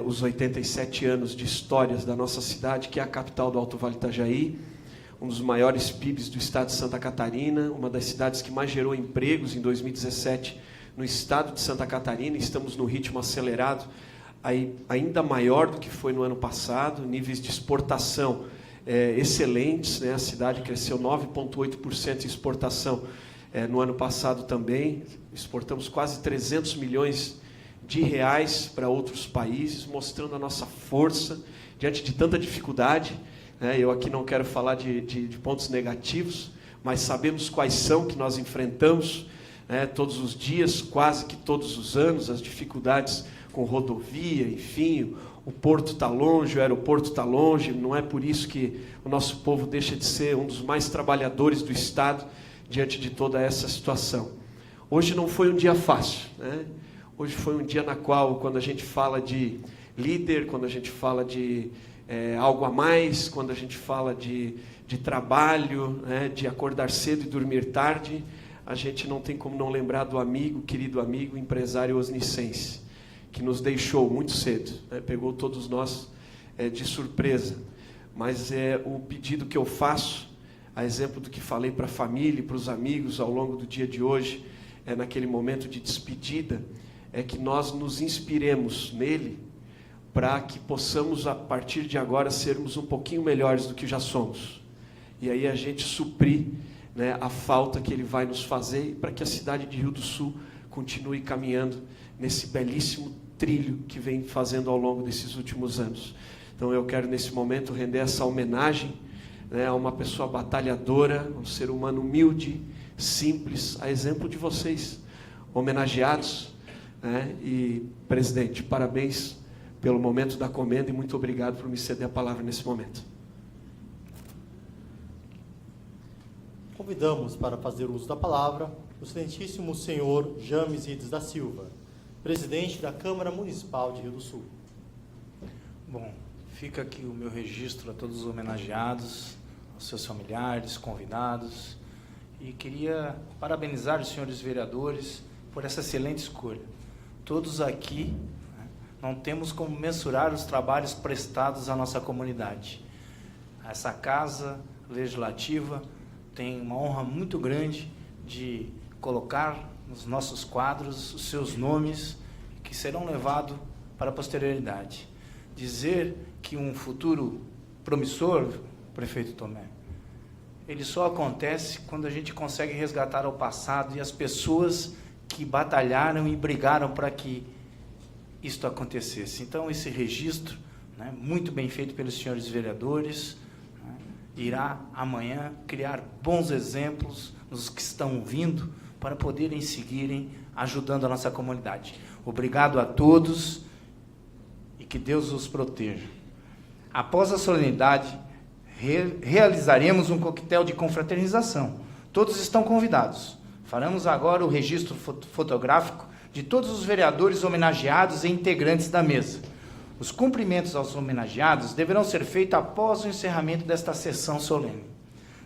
os 87 anos de histórias da nossa cidade, que é a capital do Alto Vale Itajaí, um dos maiores PIBs do estado de Santa Catarina, uma das cidades que mais gerou empregos em 2017 no estado de Santa Catarina. Estamos no ritmo acelerado, ainda maior do que foi no ano passado, níveis de exportação excelentes, né? A cidade cresceu 9,8% em exportação no ano passado também, exportamos quase 300 milhões de reais para outros países, mostrando a nossa força diante de tanta dificuldade. Eu aqui não quero falar de pontos negativos, mas sabemos quais são que nós enfrentamos todos os dias, quase que todos os anos, as dificuldades com rodovia, enfim, o porto está longe, o aeroporto está longe. Não é por isso que o nosso povo deixa de ser um dos mais trabalhadores do Estado diante de toda essa situação. Hoje não foi um dia fácil, né? Hoje foi um dia na qual, quando a gente fala de líder, quando a gente fala de algo a mais, quando a gente fala de trabalho, né, de acordar cedo e dormir tarde, a gente não tem como não lembrar do amigo, querido amigo, empresário osnicense, que nos deixou muito cedo, né, pegou todos nós de surpresa. Mas o pedido que eu faço, a exemplo do que falei para a família e para os amigos ao longo do dia de hoje, naquele momento de despedida, é que nós nos inspiremos nele para que possamos, a partir de agora, sermos um pouquinho melhores do que já somos. E aí a gente suprir, né, a falta que ele vai nos fazer, para que a cidade de Rio do Sul continue caminhando nesse belíssimo trilho que vem fazendo ao longo desses últimos anos. Então eu quero, nesse momento, render essa homenagem, né, a uma pessoa batalhadora, um ser humano humilde, simples, a exemplo de vocês, homenageados. E, presidente, parabéns pelo momento da comenda e muito obrigado por me ceder a palavra nesse momento. Convidamos para fazer uso da palavra o excelentíssimo senhor James Rides da Silva, presidente da Câmara Municipal de Rio do Sul. Bom, fica aqui o meu registro a todos os homenageados, aos seus familiares, convidados, e queria parabenizar os senhores vereadores por essa excelente escolha. Todos aqui, né, não temos como mensurar os trabalhos prestados à nossa comunidade. Essa Casa Legislativa tem uma honra muito grande de colocar nos nossos quadros os seus nomes, que serão levados para a posterioridade. Dizer que um futuro promissor prefeito Tomé. Ele só acontece quando a gente consegue resgatar o passado e as pessoas que batalharam e brigaram para que isto acontecesse. Então, esse registro, né, muito bem feito pelos senhores vereadores, né, irá amanhã criar bons exemplos nos que estão vindo para poderem seguirem ajudando a nossa comunidade. Obrigado a todos e que Deus os proteja. Após a solenidade, realizaremos um coquetel de confraternização. Todos estão convidados. Faremos agora o registro fotográfico de todos os vereadores homenageados e integrantes da mesa. Os cumprimentos aos homenageados deverão ser feitos após o encerramento desta sessão solene.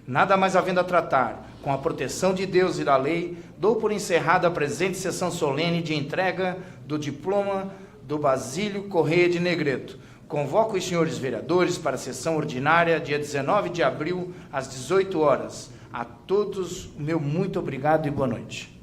Nada mais havendo a tratar, com a proteção de Deus e da lei, dou por encerrada a presente sessão solene de entrega do diploma do Basílio Correia de Negredo. Convoco os senhores vereadores para a sessão ordinária, dia 19 de abril, às 18 horas. A todos, meu muito obrigado e boa noite.